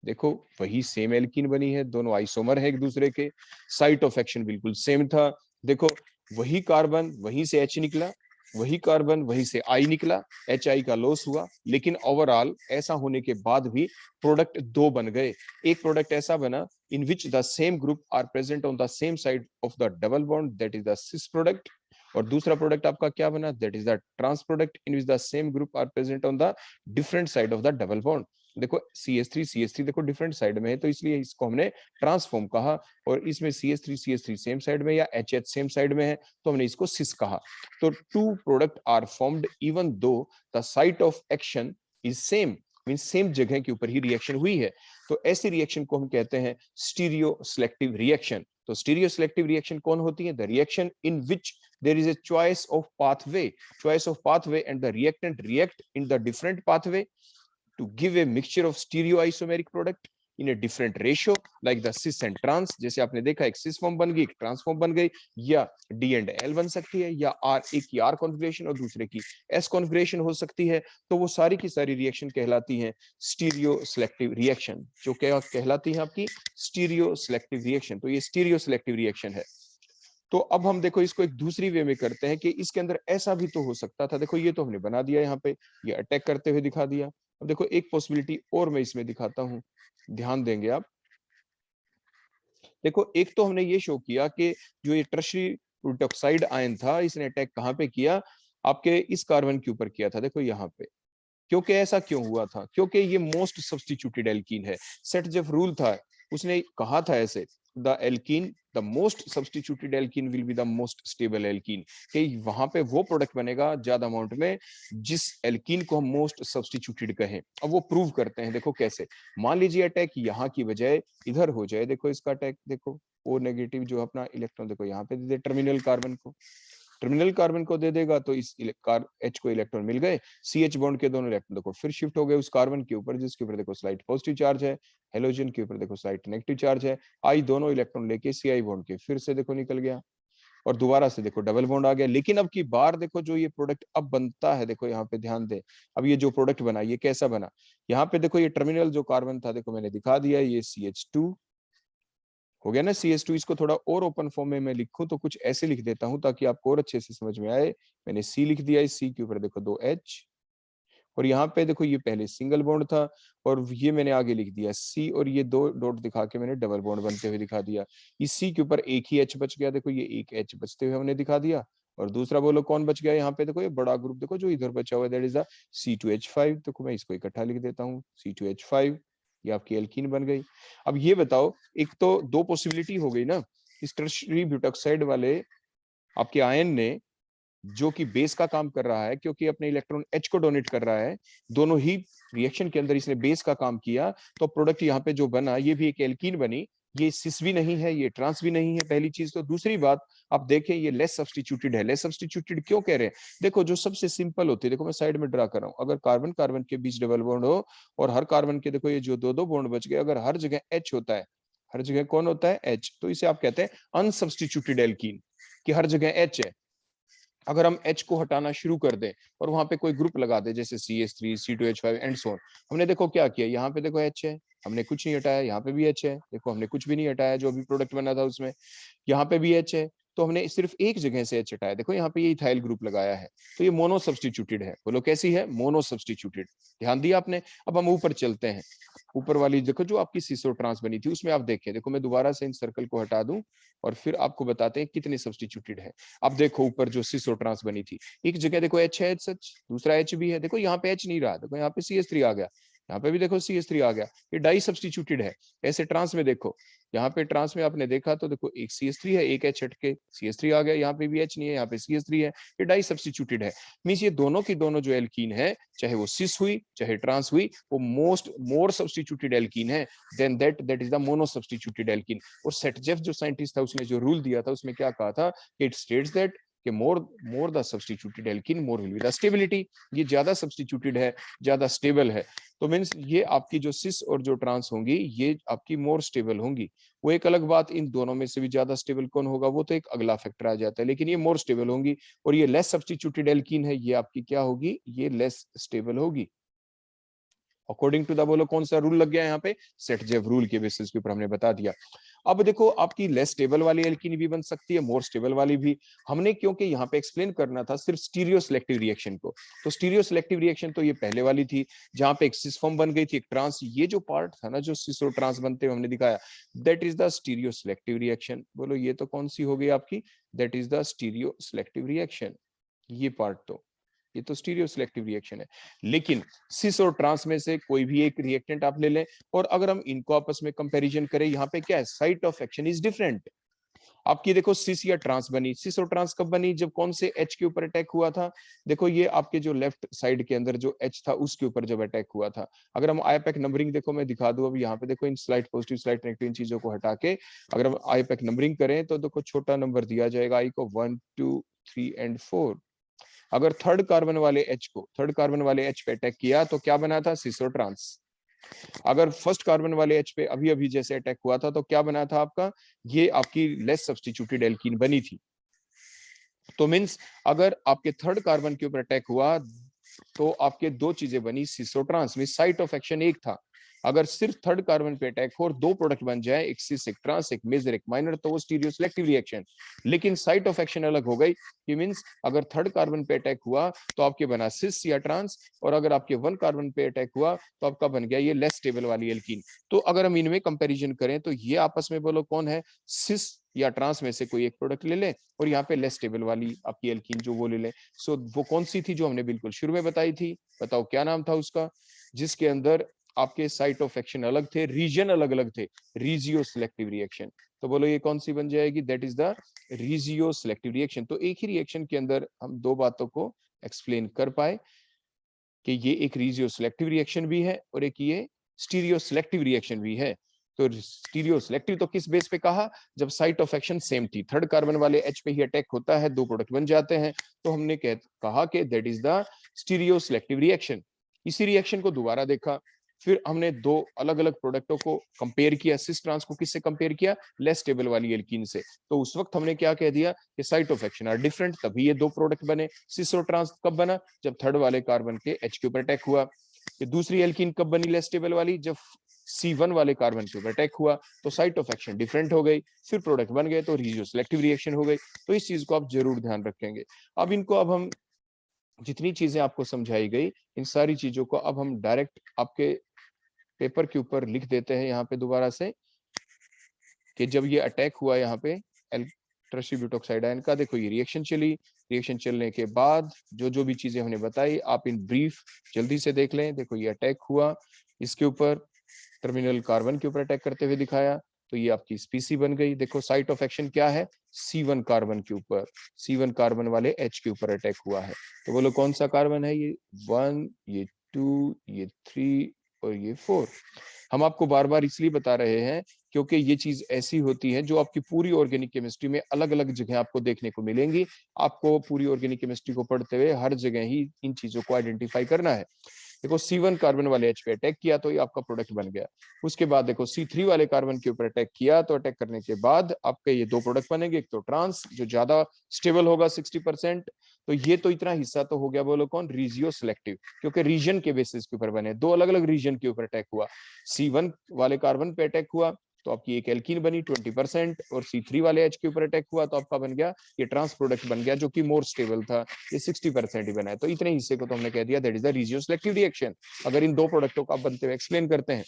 देखो वही सेम एल्कीन बनी है, दोनों आइसोमर है एक दूसरे के, साइट ऑफ एक्शन बिल्कुल सेम था, देखो वही कार्बन वहीं से H निकला, वही कार्बन वहीं से I निकला, HI का लॉस हुआ, लेकिन ओवरऑल ऐसा होने के बाद भी प्रोडक्ट दो बन गए। एक प्रोडक्ट ऐसा बना in which the same group are present on the same side of the double bond, that is the cis product, और दूसरा प्रोडक्ट आपका क्या बना, that is the trans product in which the same group are present on the different side of the double bond. देखो CH3 देखो different side में है, तो इसलिए इसको हमने ट्रांसफॉर्म कहा, और इसमें CH3 सेम साइड में या HH सेम साइड में है, तो हमने इसको सिस कहा। तो two product are formed even though the site of action is same, mean same जगह के ऊपर ही रिएक्शन हुई है, तो ऐसी रिएक्शन को हम कहते हैं स्टीरियो सिलेक्टिव रिएक्शन। तो स्टीरियो सिलेक्टिव रिएक्शन कौन होती है, the reaction in which there is a choice of pathway and the reactant react in the different pathway to give a mixture of stereoisomeric product in a different ratio like the cis and trans। जैसे आपने देखा एक cis form बन गई, एक trans form बन गई, या D and L बन सकती है, या R, एक की R कॉन्फ़िगरेशन और दूसरे की S कॉन्फ़िगरेशन हो सकती है, तो वो सारी की सारी रिएक्शन कहलाती हैं स्टीरियो सिलेक्टिव रिएक्शन, जो क्या कहलाती है आपकी स्टीरियो सिलेक्टिव रिएक्शन। तो ये स्टीरियो सिलेक्टिव रिएक्शन है। तो अब हम देखो इसको एक दूसरी वे में करते हैं कि इसके अंदर ऐसा भी तो हो सकता था, देखो ये तो हमने बना दिया यहाँ पे, ये अटैक करते हुए दिखा दिया, अब देखो एक पॉसिबिलिटी और मैं इसमें दिखाता हूँ, ध्यान देंगे आप, देखो एक तो हमने ये शो किया कि जो ये टर्शियरी ब्यूटॉक्साइड आयन था, इसने अटैक कहाँ पे किया, आपके इस कार्बन के ऊपर किया था, देखो यहाँ पे, क्योंकि ऐसा क्यों हुआ था? क्योंकि ये मोस्ट सब्स्टिट्यूटेड एल्कीन है। सेटजेफ रूल था, उसने कहा था ऐसे, the alkene the most substituted alkene will be the most stable alkene, कि वहां पे वो प्रोडक्ट बनेगा ज्यादा अमाउंट में जिस एल्कीन को हम मोस्ट सब्स्टिट्यूटेड कहें। अब वो प्रूव करते हैं, देखो कैसे। मान लीजिए अटैक यहाँ की बजाय इधर हो जाए, देखो इसका अटैक देखो, ओ नेगेटिव जो अपना इलेक्ट्रॉन देखो यहाँ पे दे दे टर्मिनल कार्बन को, टर्मिनल कार्बन को दे देगा तो इस H को इलेक्ट्रॉन मिल गए, CH बॉन्ड के दोनों इलेक्ट्रॉन देखो फिर शिफ्ट हो गए उस कार्बन के ऊपर जिसके ऊपर देखो स्लाइट पॉजिटिव चार्ज है, हेलोजन के ऊपर देखो स्लाइट नेगेटिव चार्ज है, आई दोनों इलेक्ट्रॉन लेके CI बॉन्ड के फिर से देखो निकल गया और दोबारा से देखो डबल बॉन्ड आ गया। लेकिन अब की बार देखो जो ये प्रोडक्ट अब बनता है, देखो यहाँ पे ध्यान दे, अब ये जो प्रोडक्ट बना ये कैसा बना, यहाँ पे देखो ये टर्मिनल जो कार्बन था देखो मैंने दिखा दिया, ये CH2 हो गया ना CH2। इसको थोड़ा और ओपन फॉर्म में मैं लिखूं तो कुछ ऐसे लिख देता हूं ताकि आपको और अच्छे से समझ में आए। मैंने C लिख दिया, इस C के ऊपर देखो 2H और यहाँ पे देखो ये पहले सिंगल बॉन्ड था और ये मैंने आगे लिख दिया C और ये दो डॉट दिखा के मैंने डबल बॉन्ड बनते हुए दिखा दिया। इस C के ऊपर एक ही H बच गया, देखो ये एक H बचते हुए हमने दिखा दिया। और दूसरा बोलो कौन बच गया यहाँ पे, देखो ये बड़ा ग्रुप देखो जो इधर बचा हुआ है, दैट इज द C2H5। देखो मैं इसको इकट्ठा लिख देता हूँ C2H5, ये आपकी एल्कीन बन गई। अब ये बताओ, एक तो दो पॉसिबिलिटी हो गई ना, इस टर्शियरी ब्यूटॉक्साइड वाले आपके आयन ने जो कि बेस का काम कर रहा है क्योंकि अपने इलेक्ट्रॉन H को डोनेट कर रहा है, दोनों ही रिएक्शन के अंदर इसने बेस का काम किया, तो प्रोडक्ट यहाँ पे जो बना ये भी एक एल्कीन बनी। ये सिस भी नहीं है, ये ट्रांस भी नहीं है, पहली चीज। तो दूसरी बात आप देखें ये लेस सब्स्टिट्यूटेड है। लेस सब्स्टिट्यूटेड क्यों कह रहे हैं? देखो जो सबसे सिंपल होती है, देखो मैं साइड में ड्रा कर रहा हूं, अगर कार्बन कार्बन के बीच डबल बॉन्ड हो और हर कार्बन के देखो ये जो दो दो बॉन्ड बच गए, अगर हर जगह H होता है, हर जगह कौन होता है H, तो इसे आप कहते हैं अनसब्स्टिट्यूटेड एल्कीन, कि हर जगह H है। अगर हम H को हटाना शुरू कर दें और वहां पे कोई ग्रुप लगा दे जैसे CH3 C2H5 and so on, हमने देखो क्या किया, यहाँ पे देखो H है, हमने कुछ नहीं हटाया, यहाँ पे भी H है, देखो हमने कुछ भी नहीं हटाया जो अभी प्रोडक्ट बना था उसमें, यहाँ पे भी H है, तो हमने सिर्फ एक जगह से H हटाया, देखो यहाँ पे ये इथाइल ग्रुप लगाया है, तो ये मोनो सब्स्टिट्यूटेड है। बोलो कैसी है? Mono substituted. ध्यान दिया आपने। अब हम ऊपर चलते हैं, ऊपर वाली देखो जो आपकी सिसो ट्रांस बनी थी उसमें आप देखें, देखो मैं दोबारा से इन सर्कल को हटा दूं और फिर आपको बताते हैं कितने सब्स्टिट्यूटेड है। अब देखो ऊपर जो सिसो ट्रांस बनी थी, एक जगह देखो H है सच, दूसरा H भी है, देखो यहाँ पे H नहीं रहा, देखो यहाँ पे CH3 आ गया, यहाँ पे भी देखो CH3 आ गया, ये डाई सब्स्टिट्यूटेड है। ऐसे ट्रांस में देखो, यहाँ पे ट्रांस में आपने देखा तो देखो एक CH3 है, एक H हटके CH3 आ गया, यहाँ पे भी H नहीं है, यहाँ पे CH3 है, ये डाई सब्स्टिट्यूटेड है। मींस ये दोनों की दोनों जो एल्कीन है, चाहे वो सिस हुई चाहे ट्रांस हुई, वो मोर सब्स्टिट्यूटेड एल्कीन है then that is the mono substituted alkene. और सेटजेफ जो साइंटिस्ट था उसने जो रूल दिया था उसमें क्या कहा था, इट स्टेट्स दैट कि more the substituted alkene more will be the stability, ये ज्यादा सब्स्टिट्यूटेड है, ज्यादा स्टेबल है। तो मीन्स ये आपकी जो सिस और जो ट्रांस होंगी ये आपकी मोर स्टेबल होंगी। वो एक अलग बात, इन दोनों में से भी ज्यादा स्टेबल कौन होगा वो तो एक अगला फैक्टर आ जाता है, लेकिन ये मोर स्टेबल होंगी। और ये लेस सब्स्टिट्यूटेड एल्कीन है, ये आपकी क्या होगी, ये लेस स्टेबल होगी। अकॉर्डिंग टू द, बोलो कौन सा रूल लग गया यहाँ पे? सेटजेफ रूल के बेसिस के ऊपर हमने बता दिया। अब देखो आपकी लेस स्टेबल वाली एल्कीन भी बन सकती है, मोर स्टेबल वाली भी। हमने क्योंकि यहाँ पे एक्सप्लेन करना था सिर्फ स्टीरियो सिलेक्टिव रिएक्शन को, तो स्टीरियो सिलेक्टिव रिएक्शन तो ये पहले वाली थी जहां पे एक सिस फॉर्म बन गई थी, एक ट्रांस, ये जो पार्ट था ना जो सिस और ट्रांस बनते हुए हमने दिखाया, that is the stereo selective reaction. बोलो ये तो कौन सी हो गई आपकी? That is the stereo selective reaction. ये पार्ट तो ये तो स्टीरियो सिलेक्टिव रिएक्शन है। लेकिन सिस और ट्रांस में से कोई भी एक रिएक्टेंट आप ले लें और अगर हम इनको आपस में कंपैरिजन करें, यहाँ पे क्या है, site of action is different. आपकी देखो सिस या ट्रांस बनी, सिस और ट्रांस कब बनी? जब कौन से H के ऊपर अटैक हुआ था? देखो ये आपके जो लेफ्ट साइड के अंदर जो H था उसके ऊपर जब अटैक हुआ था। अगर हम आईपैक नंबरिंग देखो मैं दिखा दूं, अब यहाँ पे देखो इन स्लाइड पॉजिटिव स्लाइड नेगेटिव इन चीजों को हटा के अगर हम आईपैक नंबरिंग करें तो देखो छोटा नंबर दिया जाएगा आई को 1 2 3 एंड 4। अगर थर्ड कार्बन वाले H पे अटैक किया तो क्या बना था? सिसो ट्रांस। अगर फर्स्ट कार्बन वाले H पे अभी अभी जैसे अटैक हुआ था तो क्या बना था आपका? ये आपकी लेस सब्स्टिट्यूटेड एल्कीन बनी थी। तो मींस अगर आपके थर्ड कार्बन के ऊपर अटैक हुआ तो आपके दो चीजें बनी, सिसो trans. Means site of action एक था। अगर सिर्फ थर्ड कार्बन पे अटैक हो और दो प्रोडक्ट बन जाए, एक सिस एक ट्रांस, एक मेजर एक माइनर, तो वो स्टीरियो सिलेक्टिव रिएक्शन। लेकिन साइट ऑफ एक्शन अलग हो गई कि मींस अगर थर्ड कार्बन पे अटैक हुआ तो आपके बना सिस या ट्रांस, और अगर आपके वन कार्बन पे अटैक हुआ तो आपका बन गया ये लेस स्टेबल वाली एल्कीन। तो अगर हम इनमें कंपैरिजन करें तो ये आपस में बोलो कौन है? सिस या ट्रांस में से कोई एक प्रोडक्ट ले लें और यहाँ पे लेस स्टेबल वाली आपकी एल्कीन जो वो ले लें। सो वो कौन सी थी जो हमने बिल्कुल शुरू में बताई थी, बताओ क्या नाम था उसका, जिसके अंदर आपके साइट ऑफ एक्शन अलग थे, रीजन अलग अलग थे, रीजियो सिलेक्टिव रिएक्शन। तो बोलो ये कौन सी बन जाएगी, that is the regioselective reaction. तो एक ही रिएक्शन के अंदर हम दो बातों को एक्सप्लेन कर पाए कि ये एक रीजियो सिलेक्टिव रिएक्शन भी है और एक ये स्टीरियो सिलेक्टिव रिएक्शन भी है। तो स्टीरियो सिलेक्टिव तो किस बेस पे कहा, जब साइट ऑफ एक्शन सेम थी, थर्ड कार्बन वाले H पे ही अटैक होता है, दो प्रोडक्ट बन जाते हैं, तो हमने कहा कि that is the stereo selective reaction. इसी रिएक्शन को दोबारा देखा, फिर हमने दो अलग अलग प्रोडक्टों को कंपेयर किया, सिस ट्रांस को किससे कंपेयर किया, लेस स्टेबल वाली एल्कीन से। तो उस वक्त हमने क्या कह दिया कि site of action are different, तभी ये दो प्रोडक्ट बने। सिस और ट्रांस कब बना, जब थर्ड वाले कार्बन के H के ऊपर अटैक हुआ। ये दूसरी एल्कीन कब बनी लेस स्टेबल वाली, जब C1 वाले कार्बन के ऊपर अटैक हुआ, तो साइट ऑफ एक्शन डिफरेंट हो गई, फिर प्रोडक्ट बन गए, तो रीजियो सिलेक्टिव रिएक्शन हो गई। तो इस चीज को आप जरूर ध्यान रखेंगे। अब हम जितनी चीजें आपको समझाई गई, इन सारी चीजों को अब हम डायरेक्ट आपके पेपर के ऊपर लिख देते हैं यहाँ पे दोबारा से, कि जब ये अटैक हुआ यहाँ पे टर्शियरी ब्यूटॉक्साइड आयन का, देखो ये रिएक्शन चली, रिएक्शन चलने के बाद जो जो भी चीजें हमने बताई आप इन ब्रीफ जल्दी से देख लें। देखो ये अटैक हुआ, इसके ऊपर टर्मिनल कार्बन के ऊपर अटैक करते हुए दिखाया, तो ये आपकी स्पीसी बन गई। देखो साइट ऑफ एक्शन क्या है, C1 कार्बन के ऊपर, C1 कार्बन वाले H के ऊपर अटैक हुआ है। तो बोलो कौन सा कार्बन है, ये 1, ये 2, ये 3 और ये 4। हम आपको बार बार इसलिए बता रहे हैं क्योंकि ये चीज ऐसी होती है जो आपकी पूरी ऑर्गेनिक केमिस्ट्री में अलग अलग जगह आपको देखने को मिलेंगी। आपको पूरी ऑर्गेनिक केमिस्ट्री को पढ़ते हुए हर जगह ही इन चीजों को आइडेंटिफाई करना है। देखो C1 कार्बन वाले H पे अटैक किया तो ये आपका प्रोडक्ट बन गया। उसके बाद देखो C3 वाले कार्बन के ऊपर अटैक किया, तो अटैक करने के बाद आपके ये दो प्रोडक्ट बनेंगे, एक तो ट्रांस जो ज्यादा स्टेबल होगा 60%। तो ये तो इतना हिस्सा तो हो गया, बोलो कौन, रीजियो सिलेक्टिव, क्योंकि रीजन के बेसिस के ऊपर बने, दो अलग अलग रीजन के ऊपर अटैक हुआ। C1 वाले कार्बन पे अटैक हुआ तो आपकी एक एल्कीन बनी 20%, और C3 वाले H के ऊपर अटैक हुआ तो आपका बन गया ये ट्रांस प्रोडक्ट बन गया जो कि मोर स्टेबल था, ये 60% ही बना है। तो इतने हिस्से को तो हमने कह दिया that is the regioselective reaction, अगर इन दो प्रोडक्टों को आप बनते हुए एक्सप्लेन करते हैं।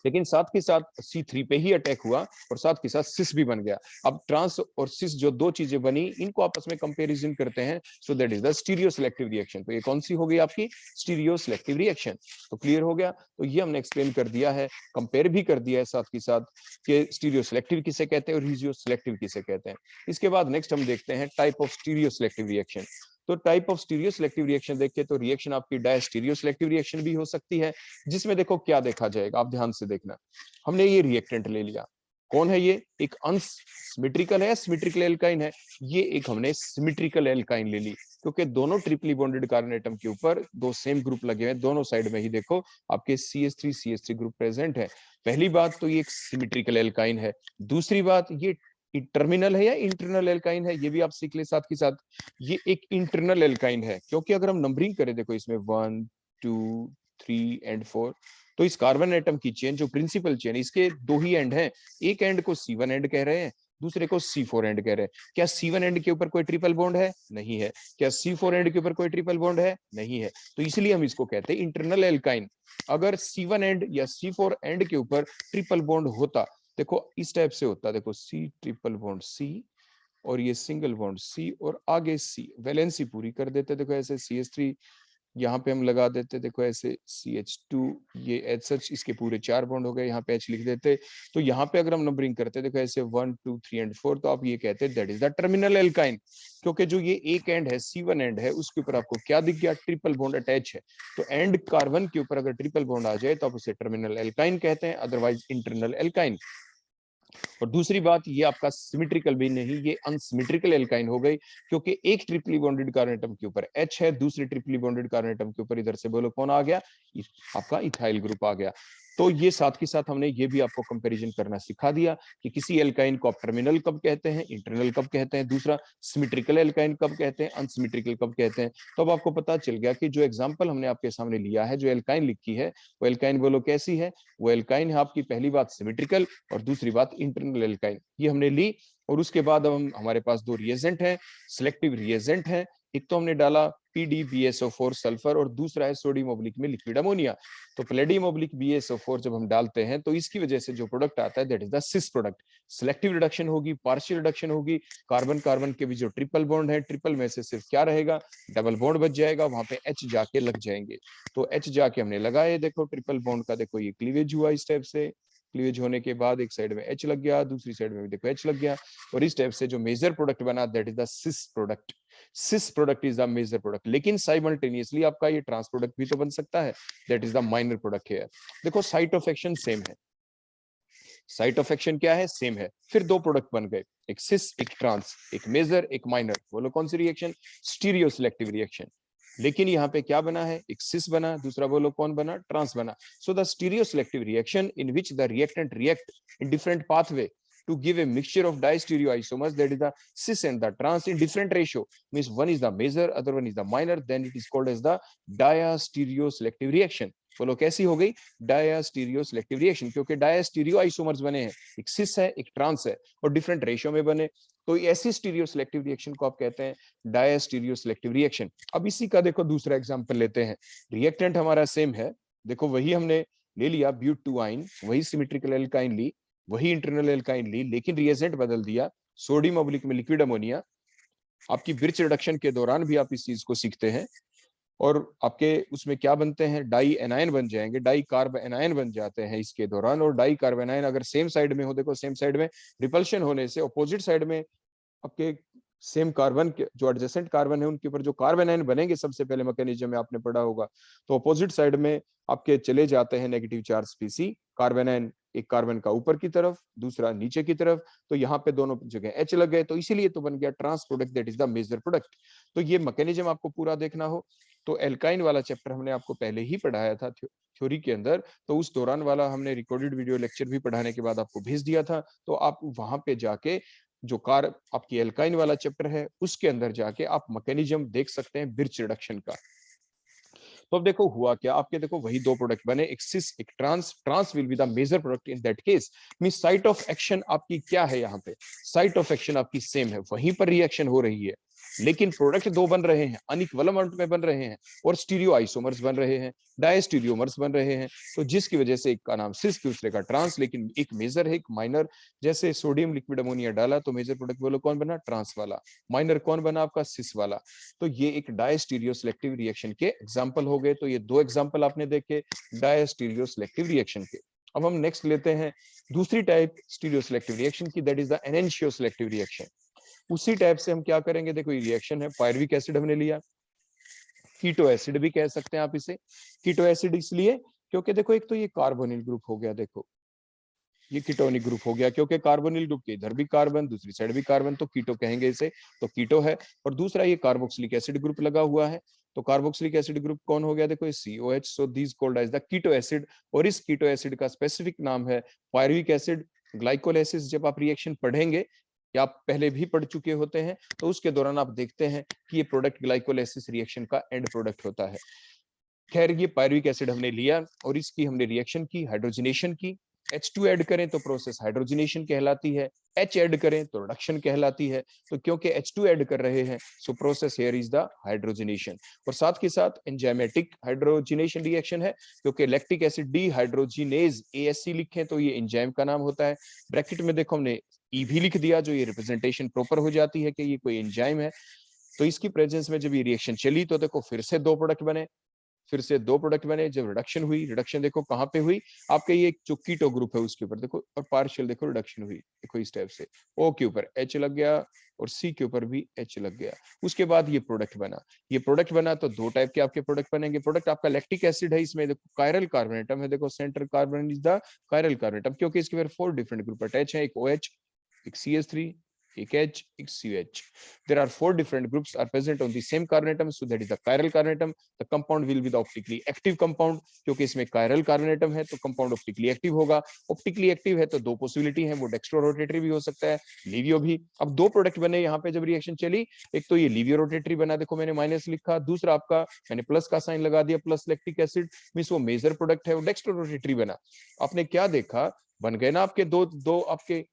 लेकिन साथ के साथ C3 पे ही अटैक हुआ और साथ के साथ सिस भी बन गया। अब ट्रांस और सिस जो दो चीजें बनी, इनको आपस में कंपैरिजन करते हैं, सो that is the stereo selective reaction. तो ये कौन सी हो गई आपकी, स्टीरियो सिलेक्टिव रिएक्शन। तो क्लियर हो गया, तो ये हमने एक्सप्लेन कर दिया है, कंपेयर भी कर दिया है साथ के साथ कि स्टीरियो सिलेक्टिव किसे कहते हैं और रीजियो सिलेक्टिव किसे कहते हैं। इसके बाद नेक्स्ट हम देखते हैं type of stereoselective reaction. तो type of stereoselective reaction देखें तो रिएक्शन आपकी डायस्टीरियो सिलेक्टिव रिएक्शन भी हो सकती है, जिसमें देखो क्या देखा जाएगा, आप ध्यान से देखना। हमने ये रिएक्टेंट ले लिया, कौन है ये, एक अनसिमेट्रिकल है, सिमेट्रिकल एल्काइन है, ये एक हमने सिमेट्रिकल एल्काइन ले ली, क्योंकि दोनों ट्रिपली बॉन्डेड कार्बन एटम के ऊपर दो सेम ग्रुप लगे हैं, दोनों साइड में ही देखो आपके CH3 ग्रुप प्रेजेंट है। पहली बात तो ये एक सिमेट्रिकल एल्काइन है, दूसरी बात ये टर्मिनल है या इंटरनल एल्काइन है, ये भी आप सीख ले साथ के साथ। ये एक इंटरनल एल्काइन है, क्योंकि अगर हम नंबरिंग करें देखो इसमें 1, 2, 3 एंड 4, तो इस कार्बन एटम की चेन जो प्रिंसिपल चेन, इसके दो ही एंड हैं, एक एंड को C1 एंड कह रहे हैं, दूसरे को C4 एंड कह रहे हैं। क्या C1 एंड के ऊपर कोई ट्रिपल बॉन्ड है, नहीं है। क्या C4 एंड के ऊपर कोई ट्रिपल बॉन्ड है, नहीं है। तो इसलिए हम इसको कहते हैं इंटरनल एल्काइन। अगर C1 एंड या C4 एंड के ऊपर ट्रिपल बॉन्ड होता, देखो इस टाइप से होता, देखो C ट्रिपल बॉन्ड C और ये सिंगल बॉन्ड C और आगे C, वैलेंसी पूरी कर देते, देखो ऐसे CH3 यहाँ पे हम लगा देते, देखो ऐसे CH2, ये HH, इसके पूरे 4 बॉन्ड हो गए, यहाँ पे H लिख देते। तो यहाँ पे अगर हम नंबरिंग करते देखो ऐसे 1, 2, 3 एंड 4, तो आप ये कहते हैं that is the terminal alkyne, क्योंकि जो ये एक एंड है C1 एंड है, उसके ऊपर आपको क्या दिख गया, ट्रिपल बॉन्ड अटैच है। तो एंड कार्बन के ऊपर अगर ट्रिपल बॉन्ड आ जाए तो आप उसे टर्मिनल एल्काइन कहते हैं, अदरवाइज इंटरनल एल्काइन। और दूसरी बात, ये आपका सिमेट्रिकल भी नहीं, ये अनसिमेट्रिकल एल्काइन हो गई, क्योंकि एक ट्रिपली बॉन्डेड कार्बन एटम के ऊपर H है, दूसरी ट्रिपली बॉन्डेड कार्बन एटम के ऊपर इधर से बोलो कौन आ गया, आपका इथाइल ग्रुप आ गया। तो ये साथ के साथ हमने ये भी आपको कंपैरिजन करना सिखा दिया कि किसी एल्काइन को आप टर्मिनल कब कहते हैं, इंटरनल कब कहते हैं, दूसरा सिमेट्रिकल एल्काइन कब कहते हैं, अनसिमेट्रिकल कब कहते हैं। तो अब आपको पता चल गया कि जो एग्जांपल हमने आपके सामने लिया है, जो एल्काइन लिखी है, वो एल्काइन बोलो कैसी है, वो एल्काइन है आपकी पहली बात सिमेट्रिकल और दूसरी बात इंटरनल एल्काइन, ये हमने ली। और उसके बाद अब हम हमारे पास दो रिएजेंट हैं, सिलेक्टिव रिएजेंट हैं। एक तो हमने डाला PdBSO4 सल्फर और दूसरा है सोडियम ऑब्लिक में लिक्विड अमोनिया। तो पैलेडियम ऑब्लिक BSO4 जब हम डालते हैं तो इसकी वजह से जो प्रोडक्ट आता है that is the cis product. Selective reduction होगी, पार्शियल रिडक्शन होगी, कार्बन कार्बन के भी जो ट्रिपल बॉन्ड है, ट्रिपल में से सिर्फ क्या रहेगा, डबल बॉन्ड बच जाएगा, वहां पे H जाके लग जाएंगे। तो H जाके हमने लगाए, देखो ट्रिपल बॉन्ड का देखो ये क्लीवेज हुआ, इस टाइप से क्लीवेज होने के बाद एक साइड में H लग गया, दूसरी साइड में भी देखो H लग गया, और इस टाइप से जो मेजर प्रोडक्ट बना that is the cis product. Cis product is the major product, लेकिन साइमल्टेनियसली आपका ये ट्रांस प्रोडक्ट भी तो बन सकता है, that is the minor product है। देखो साइट ऑफ एक्शन सेम है, साइट ऑफ एक्शन क्या है, सेम है। फिर दो प्रोडक्ट बन गए, एक सिस एक ट्रांस, एक मेजर एक माइनर। बोलो कौन सी रिएक्शन, स्टीरियो सिलेक्टिव रिएक्शन। लेकिन यहाँ पे क्या बना है, एक सिस बना, दूसरा बोलो कौन बना, ट्रांस बना। So the stereo selective reaction in which the reactant react in different pathway to give a mixture of distereoisomers, that is the cis and the trans in different ratio, means one is the major, other one is the minor, then it is called as the diastereoselective reaction. बोलो कैसी हो गई, diastereoselective reaction, क्योंकि diastereoisomers बने हैं, एक cis है एक ट्रांस है और डिफरेंट रेशियो में बने, तो ऐसी स्टीरियो सिलेक्टिव रिएक्शन को आप कहते हैं डायस्टीरियो सिलेक्टिव रिएक्शन। अब इसी का देखो दूसरा एग्जांपल लेते हैं, रिएक्टेंट हमारा सेम है, देखो वही हमने ले लिया ब्यूट टू आइन, वही सिमेट्रिकल एल्काइन ली, वही इंटरनल एल्काइन ली, लेकिन रिएजेंट बदल दिया, सोडियम ऑब्लिक में लिक्विड अमोनिया। आपकी बिर्च रिडक्शन के दौरान भी आप इस चीज को सीखते हैं, और आपके उसमें क्या बनते हैं, डाई एनायन बन जाएंगे, डाई कार्ब एनायन बन जाते हैं इसके दौरान। और डाई कार्ब एनायन अगर सेम साइड में हो, देखो सेम साइड में रिपल्शन होने से अपोजिट साइड में आपके सेम कार्बन के जो एडजेसेंट कार्बन है उनके ऊपर जो कार्बन आयन बनेंगे, सबसे पहले मैकेनिज्म में आपने पढ़ा होगा, तो अपोजिट साइड में आपके चले जाते हैं नेगेटिव चार्ज स्पीसी, कार्बन आयन एक कार्बन का ऊपर की तरफ, दूसरा नीचे की तरफ, तो यहाँ पे दोनों जगह H लग गए, तो इसीलिए तो बन गया trans product, that is the major product. तो ये मैकेनिज्म आपको पूरा देखना हो तो एल्काइन वाला चैप्टर हमने आपको पहले ही पढ़ाया था थ्योरी के अंदर, तो उस दौरान वाला हमने रिकॉर्डेड वीडियो लेक्चर भी पढ़ाने के बाद आपको भेज दिया था, तो आप वहां पे जाके जो कार आपकी एल्काइन वाला चैप्टर है उसके अंदर जाके आप मैकेनिज्म देख सकते हैं बिर्च रिडक्शन का। तो अब देखो हुआ क्या, आपके देखो वही दो प्रोडक्ट बने, एक सिस एक trans, trans will be the major product in that case. Mean site of action आपकी क्या है, यहाँ पे साइट ऑफ एक्शन आपकी सेम है, वहीं पर रिएक्शन हो रही है, लेकिन प्रोडक्ट दो बन रहे हैं, अनइक्वल अमाउंट में बन रहे हैं, और स्टीरियो आइसोमर्स बन रहे हैं, डायस्टीरियोमर्स बन रहे हैं, तो जिसकी वजह से एक का नाम सिस, दूसरे का ट्रांस, लेकिन एक मेजर है एक माइनर। जैसे सोडियम लिक्विड अमोनिया डाला तो मेजर प्रोडक्ट बोलो कौन बना, ट्रांस वाला, माइनर कौन बना आपका, सिस वाला। तो ये एक डायस्टीरियो सिलेक्टिव रिएक्शन के एग्जांपल हो गए, तो ये दो एग्जांपल आपने देखे डायस्टीरियो सिलेक्टिव रिएक्शन के। अब हम नेक्स्ट लेते हैं दूसरी टाइप स्टीरियो सिलेक्टिव रिएक्शन की, that is the enantioselective reaction. उसी टाइप से हम क्या करेंगे, देखो ये रिएक्शन है, पायरुविक एसिड हमने लिया, कीटो एसिड भी कह सकते हैं आप इसे, कीटो एसिड इसलिए क्योंकि देखो एक तो ये कार्बोनिल ग्रुप हो गया, देखो ये कीटोनिक ग्रुप हो गया, क्योंकि कार्बोनिल ग्रुप के इधर भी कार्बन दूसरी साइड भी कार्बन, तो कीटो कहेंगे इसे, तो कीटो है। और दूसरा ये कार्बोक्सिलिक एसिड ग्रुप लगा हुआ है, तो कार्बोक्सिलिक एसिड ग्रुप कौन हो गया, देखो ये COH, so this called as the keto acid. और इस कीटो एसिड का स्पेसिफिक नाम है पायरुविक एसिड ग्लाइकोलाइसिस। जब आप रिएक्शन पढ़ेंगे या आप पहले भी पढ़ चुके होते हैं, तो उसके दौरान आप देखते हैं कि ये प्रोडक्ट ग्लाइकोलाइसिस रिएक्शन का एंड प्रोडक्ट होता है। खैर ये पायरुविक एसिड हमने लिया और इसकी हमने रिएक्शन की, हाइड्रोजनेशन की, H2 ऐड करें तो प्रोसेस हाइड्रोजनेशन कहलाती है, H ऐड करें तो रिडक्शन कहलाती है। तो क्योंकि H2 ऐड कर रहे हैं so process here is the hydrogenation. और साथ के साथ एंजाइमेटिक हाइड्रोजनेशन रिएक्शन है, क्योंकि lactic acid D hydrogenase ASC लिखें तो ये एंजाइम का नाम होता है। ब्रैकेट में देखो हमने E भी लिख दिया, जो ये रिप्रेजेंटेशन प्रॉपर हो जाती है कि ये कोई एंजाइम है। तो इसकी प्रेजेंस में जब ये रिएक्शन चली तो देखो फिर से दो प्रोडक्ट बने, फिर से दो प्रोडक्ट बने। जब रिडक्शन हुई, रिडक्शन देखो कहाँ पे हुई, आपके ये जो कीटो ग्रुप है उसके ऊपर देखो, और पार्शियल देखो रिडक्शन हुई, देखो इस टाइप से O के ऊपर H लग गया और C के ऊपर भी H लग गया। उसके बाद ये प्रोडक्ट बना, ये प्रोडक्ट बना तो दो टाइप के आपके प्रोडक्ट बनेंगे। प्रोडक्ट आपका लैक्टिक एसिड है, इसमें देखो कायरल कार्बोनेटम है, देखो centre carbon is the chiral carbon atom, क्योंकि इसके फिर 4 डिफरेंट ग्रुप अटैच है, एक OH, एक CH3, एक H, एक CH. There are 4 different groups are present on the same carbonatum, so that is the chiral carbonatum. The compound will be the optically active compound, क्योंकि इसमें chiral carbonatum है तो compound optically active होगा। optically active है तो दो possibility है, वो dextrorotatory भी हो सकता है, livio भी। अब दो प्रोडक्ट बने यहाँ पे जब रिएक्शन चली, एक तो ये livio rotatory बना, देखो मैंने माइनस लिखा, दूसरा आपका मैंने प्लस का साइन लगा दिया, प्लस लैक्टिक एसिड, मींस वो मेजर प्रोडक्ट है, वो dextrorotatory बना। आपने क्या देखा, बन गए ना आपके दो आपके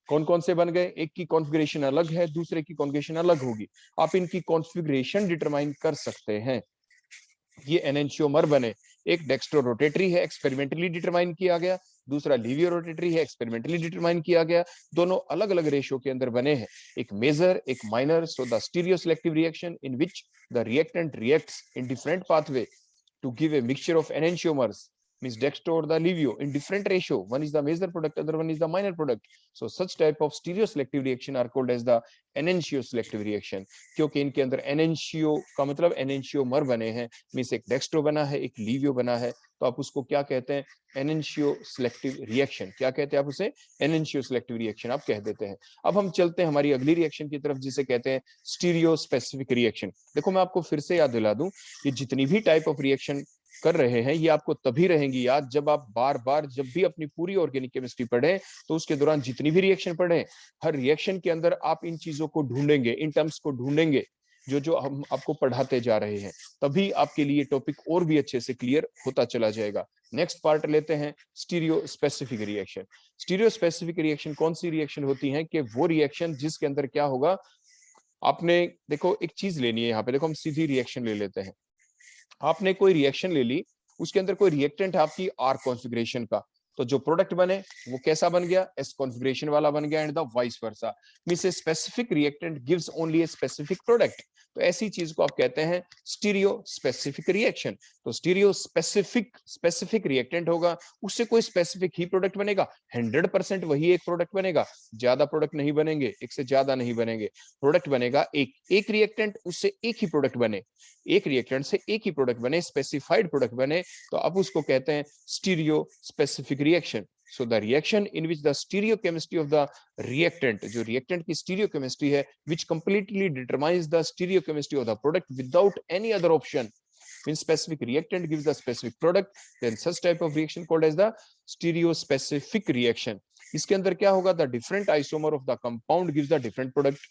कौन कौन से बन गए, एक की कॉन्फ़िगरेशन अलग है, दूसरे की कॉन्फ़िगरेशन अलग होगी, आप इनकी कॉन्फ़िगरेशन डिटरमाइन कर सकते हैं। ये एनेंशियोमर बने, एक डेक्स्ट्रो रोटेटरी है, एक्सपेरिमेंटली डिटरमाइन किया गया, दूसरा लीवियो रोटेटरी है, एक्सपेरिमेंटली डिटरमाइन किया गया, दोनों अलग अलग रेशियो के अंदर बने हैं, एक मेजर एक minor. So the stereo selective reaction in which the reactant reacts in different pathway to give a mixture of enantiomers, means dextro or the livio, in different ratio. One is the major product, other one is the minor product. So such type of stereoselective reaction are called as the enantioselective reaction. क्योंकि इनके अंदर enantio का मतलब enantiomer बने हैं, means एक dextro बना है, एक livio बना है, तो आप उसको क्या कहते हैं, enantioselective reaction। क्या कहते हैं आप उसे, enantioselective reaction आप कह देते हैं। अब हम चलते हैं हमारी अगली रिएक्शन की तरफ, जिसे कहते हैं स्टीरियो स्पेसिफिक रिएक्शन। देखो मैं आपको फिर से याद दिला दूं, ये जितनी भी टाइप ऑफ रिएक्शन कर रहे हैं ये आपको तभी रहेंगी याद जब आप बार बार जब भी अपनी पूरी ऑर्गेनिक केमिस्ट्री पढ़ें तो उसके दौरान जितनी भी रिएक्शन पढ़ें, हर रिएक्शन के अंदर आप इन चीजों को ढूंढेंगे, इन टर्म्स को ढूंढेंगे जो जो हम आपको पढ़ाते जा रहे हैं, तभी आपके लिए टॉपिक और भी अच्छे से क्लियर होता चला जाएगा। नेक्स्ट पार्ट लेते हैं stereospecific reaction. Stereo specific reaction कौन सी रिएक्शन होती है कि वो रिएक्शन जिसके अंदर क्या होगा, आपने देखो एक चीज लेनी है यहाँ पे, देखो हम सीधी रिएक्शन ले लेते हैं। आपने कोई रिएक्शन ले ली, उसके अंदर कोई रिएक्टेंट है आपकी आर कॉन्फ़िगरेशन का, तो जो प्रोडक्ट बने वो कैसा बन गया, एस कॉन्फ़िगरेशन वाला बन गया, and the vice versa. Means a specific reactant gives only a specific product, तो ऐसी चीज को आप कहते हैं स्टीरियो स्पेसिफिक रिएक्शन। तो स्टीरियो स्पेसिफिक रिएक्टेंट होगा, उससे कोई स्पेसिफिक ही प्रोडक्ट बनेगा, 100% वही एक प्रोडक्ट बनेगा, ज्यादा प्रोडक्ट नहीं बनेंगे, एक से ज्यादा नहीं बनेंगे, प्रोडक्ट बनेगा एक रिएक्टेंट उससे एक ही प्रोडक्ट बने, एक रिएक्टेंट से एक ही प्रोडक्ट बने, स्पेसिफाइड प्रोडक्ट बने, तो अब उसको कहते हैं stereospecific reaction. So the reaction in which the stereochemistry of the reactant, जो रिएक्टेंट की स्टीरियोकेमिस्ट्री है, which completely determines the stereochemistry of the product without any other option, means specific reactant gives the specific product, then such type of reaction called as the stereospecific reaction। इसके अंदर क्या होगा, the different isomer of the compound gives the different product,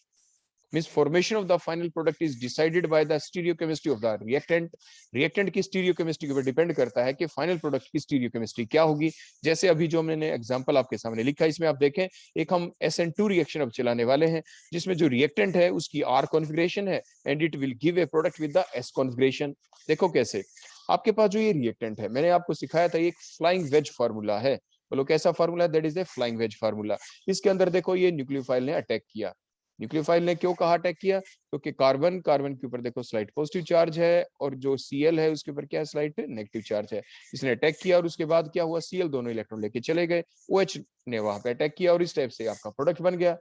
means formation of the final product is decided by the stereochemistry of the reactant। reactant की stereochemistry के ऊपर depend करता है कि फाइनल प्रोडक्ट की stereochemistry क्या होगी। जैसे अभी जो मैंने एग्जांपल आपके सामने लिखा, इसमें आप देखें एक हम SN2 रिएक्शन अब चलाने वाले हैं, जिसमें जो रिएक्टेंट है उसकी R कॉन्फ़िगरेशन है and it will give a product with the S configuration. देखो कैसे, आपके पास जो ये रिएक्टेंट है, मैंने आपको सिखाया था, ये एक फ्लाइंग वेज फार्मूला है। बोलो कैसा फार्मूला है, that is a flying wedge formula. इसके अंदर देखो ये न्यूक्लियोफाइल ने अटैक किया, न्यूक्लियोफाइल ने क्यों कहा अटैक किया, क्योंकि कार्बन के ऊपर देखो स्लाइड पॉजिटिव चार्ज है और जो Cl है उसके ऊपर क्या है, स्लाइड नेगेटिव चार्ज है। इसने अटैक किया और उसके बाद क्या हुआ, Cl दोनों इलेक्ट्रॉन लेके चले गए, OH ने वहां पे अटैक किया और इस टाइप से आपका प्रोडक्ट बन गया।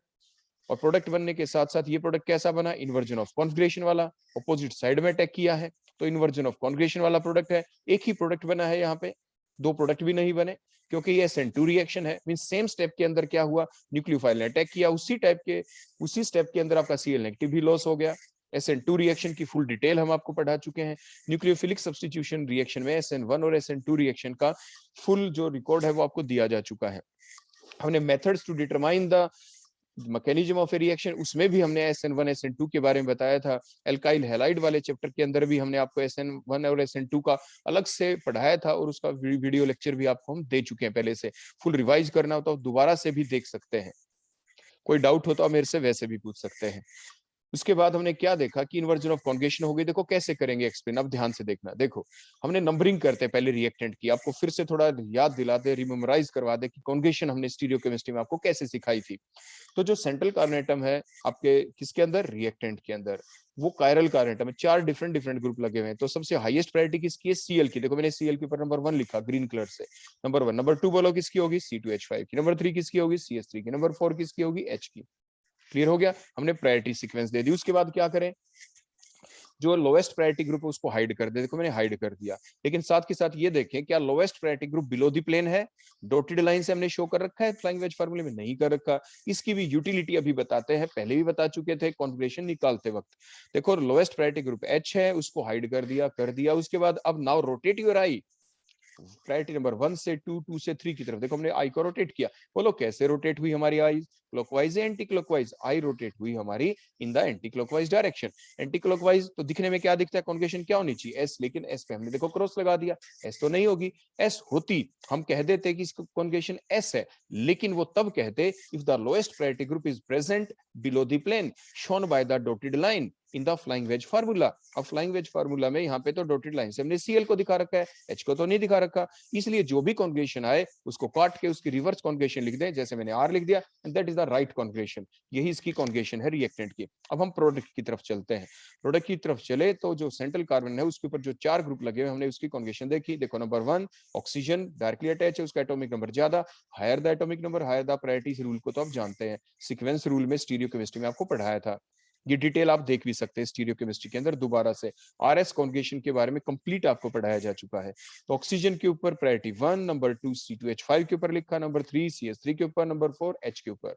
और प्रोडक्ट बनने के साथ साथ ये प्रोडक्ट कैसा बना, इन्वर्जन ऑफ कॉन्फ़िगरेशन वाला, अपोजिट साइड में अटैक किया है तो इन्वर्जन ऑफ कॉन्फ़िगरेशन वाला प्रोडक्ट है। एक ही प्रोडक्ट बना है, यहाँ पे दो प्रोडक्ट भी नहीं बने, क्योंकि ये SN2 रिएक्शन है। मींस सेम स्टेप के अंदर क्या हुआ, न्यूक्लियोफाइल ने अटैक किया, उसी स्टेप के अंदर आपका Cl नेगेटिव भी लॉस हो गया। SN2 रिएक्शन की फुल डिटेल हम आपको पढ़ा चुके हैं। न्यूक्लियोफिलिक सब्स्टिट्यूशन रिएक्शन में SN1 और SN2 रिएक्शन का फुल जो रिकॉर्ड है वो आपको दिया जा चुका है। हमने methods to determine the mechanism of a reaction, उसमें भी हमने SN1 SN2 के बारे में बताया था। एल्काइल हैलाइड वाले चैप्टर के अंदर भी हमने आपको SN1 और SN2 का अलग से पढ़ाया था और उसका वीडियो लेक्चर भी आपको हम दे चुके हैं पहले से। फुल रिवाइज करना हो तो दोबारा से भी देख सकते हैं, कोई डाउट हो तो आप मेरे से वैसे भी पूछ सकते हैं। उसके बाद हमने क्या देखा कि इन्वर्जन ऑफ कॉन्जुगेशन हो गई। देखो कैसे करेंगे एक्सप्लेन, अब ध्यान से देखना। देखो हमने नंबरिंग करते हैं पहले रिएक्टेंट की, आपको फिर से थोड़ा याद दिला दे, रिमेमोराइज करवा दे कि कॉन्जुगेशन हमने स्टीरियोकेमिस्ट्री में आपको कैसे सिखाई थी। तो जो सेंट्रल कार्बोनेटम है आपके किसके अंदर, रिएक्टेंट के अंदर, वो कायरल कार्बोनेटम है। 4 डिफरेंट ग्रुप लगे हुए हैं। तो सबसे हाईएस्ट प्रायोरिटी किसकी है, Cl की। देखो मैंने Cl के ऊपर नंबर 1 लिखा ग्रीन कलर से, नंबर 1। नंबर 2 बोलो किसकी होगी, C2H5 की। नंबर 3 किसकी होगी, CH3 की। नंबर 4 किसकी होगी, H की। क्लियर हो गया, हमने प्रायोरिटी सीक्वेंस दे दी। उसके बाद क्या करें, जो लोएस्ट प्रायोरिटी ग्रुप है उसको हाइड कर दे। देखो मैंने हाइड कर दिया, लेकिन साथ के साथ ये देखें क्या lowest priority group below the plane है, डॉटेड लाइन से हमने शो कर रखा है, फ्लाइंग वेज फार्मूले में नहीं कर रखा। इसकी भी यूटिलिटी अभी बताते हैं, पहले भी बता चुके थे कॉन्फ़िगरेशन निकालते वक्त। देखो लोएस्ट प्रायोरिटी ग्रुप H है, उसको हाइड कर दिया। उसके बाद अब now rotate your I, priority number 1 से 2, 2 से 3 की तरफ। देखो हमने आई को रोटेट किया, बोलो कैसे रोटेट हुई हमारी आई, क्लॉकवाइज या एंटी क्लॉकवाइज? आई रोटेट हुई हमारी in the anti clockwise direction. Anti clockwise तो दिखने में क्या दिखता है, कॉन्जुगेशन क्या होनी चाहिए, एस, लेकिन एस पे हमने देखो क्रॉस लगा दिया, एस तो नहीं होगी। एस होती हम कह देते कि इसका कॉन्जुगेशन एस है, लेकिन वो तब कहते if the lowest priority group is present below the plane shown by the dotted line in the flying wedge formula. अब फ्लाइंग वेज फार्मूला में यहाँ पे तो डॉटेड लाइन से हमने सीएल को दिखा रखा है, एच को तो नहीं दिखा रखा, इसलिए जो भी कॉन्जुगेशन आए उसको काट के उसकी रिवर्स कॉन्जुगेशन लिख दें, जैसे मैंने आर लिख दिया, and that is the right conjugation. यही इसकी कॉन्जुगेशन है रिएक्टेंट की। अब हम प्रोडक्ट की तरफ चलते हैं। प्रोडक्ट की तरफ चले तो जो सेंट्रल कार्बन है उसके ऊपर जो 4 ग्रुप लगे हुए हमने उसकी कॉन्जुगेशन देखी। देखो नंबर 1 ऑक्सीजन डायरेक्टली अटैच है, उसका एटॉमिक नंबर ज्यादा, higher the atomic number higher the priority rule को तो आप जानते हैं, सीक्वेंस रूल में स्टीरियोकेमिस्ट्री में आपको पढ़ाया था। ये डिटेल आप देख भी सकते हैं स्टीरियोकेमिस्ट्री के अंदर दोबारा से, आरएस कॉन्जुगेशन के बारे में कंप्लीट आपको पढ़ाया जा चुका है। तो ऑक्सीजन के ऊपर प्रायोरिटी 1, नंबर 2 C2H5 के ऊपर लिखा, नंबर 3 CS3 के ऊपर, नंबर 4 H के ऊपर।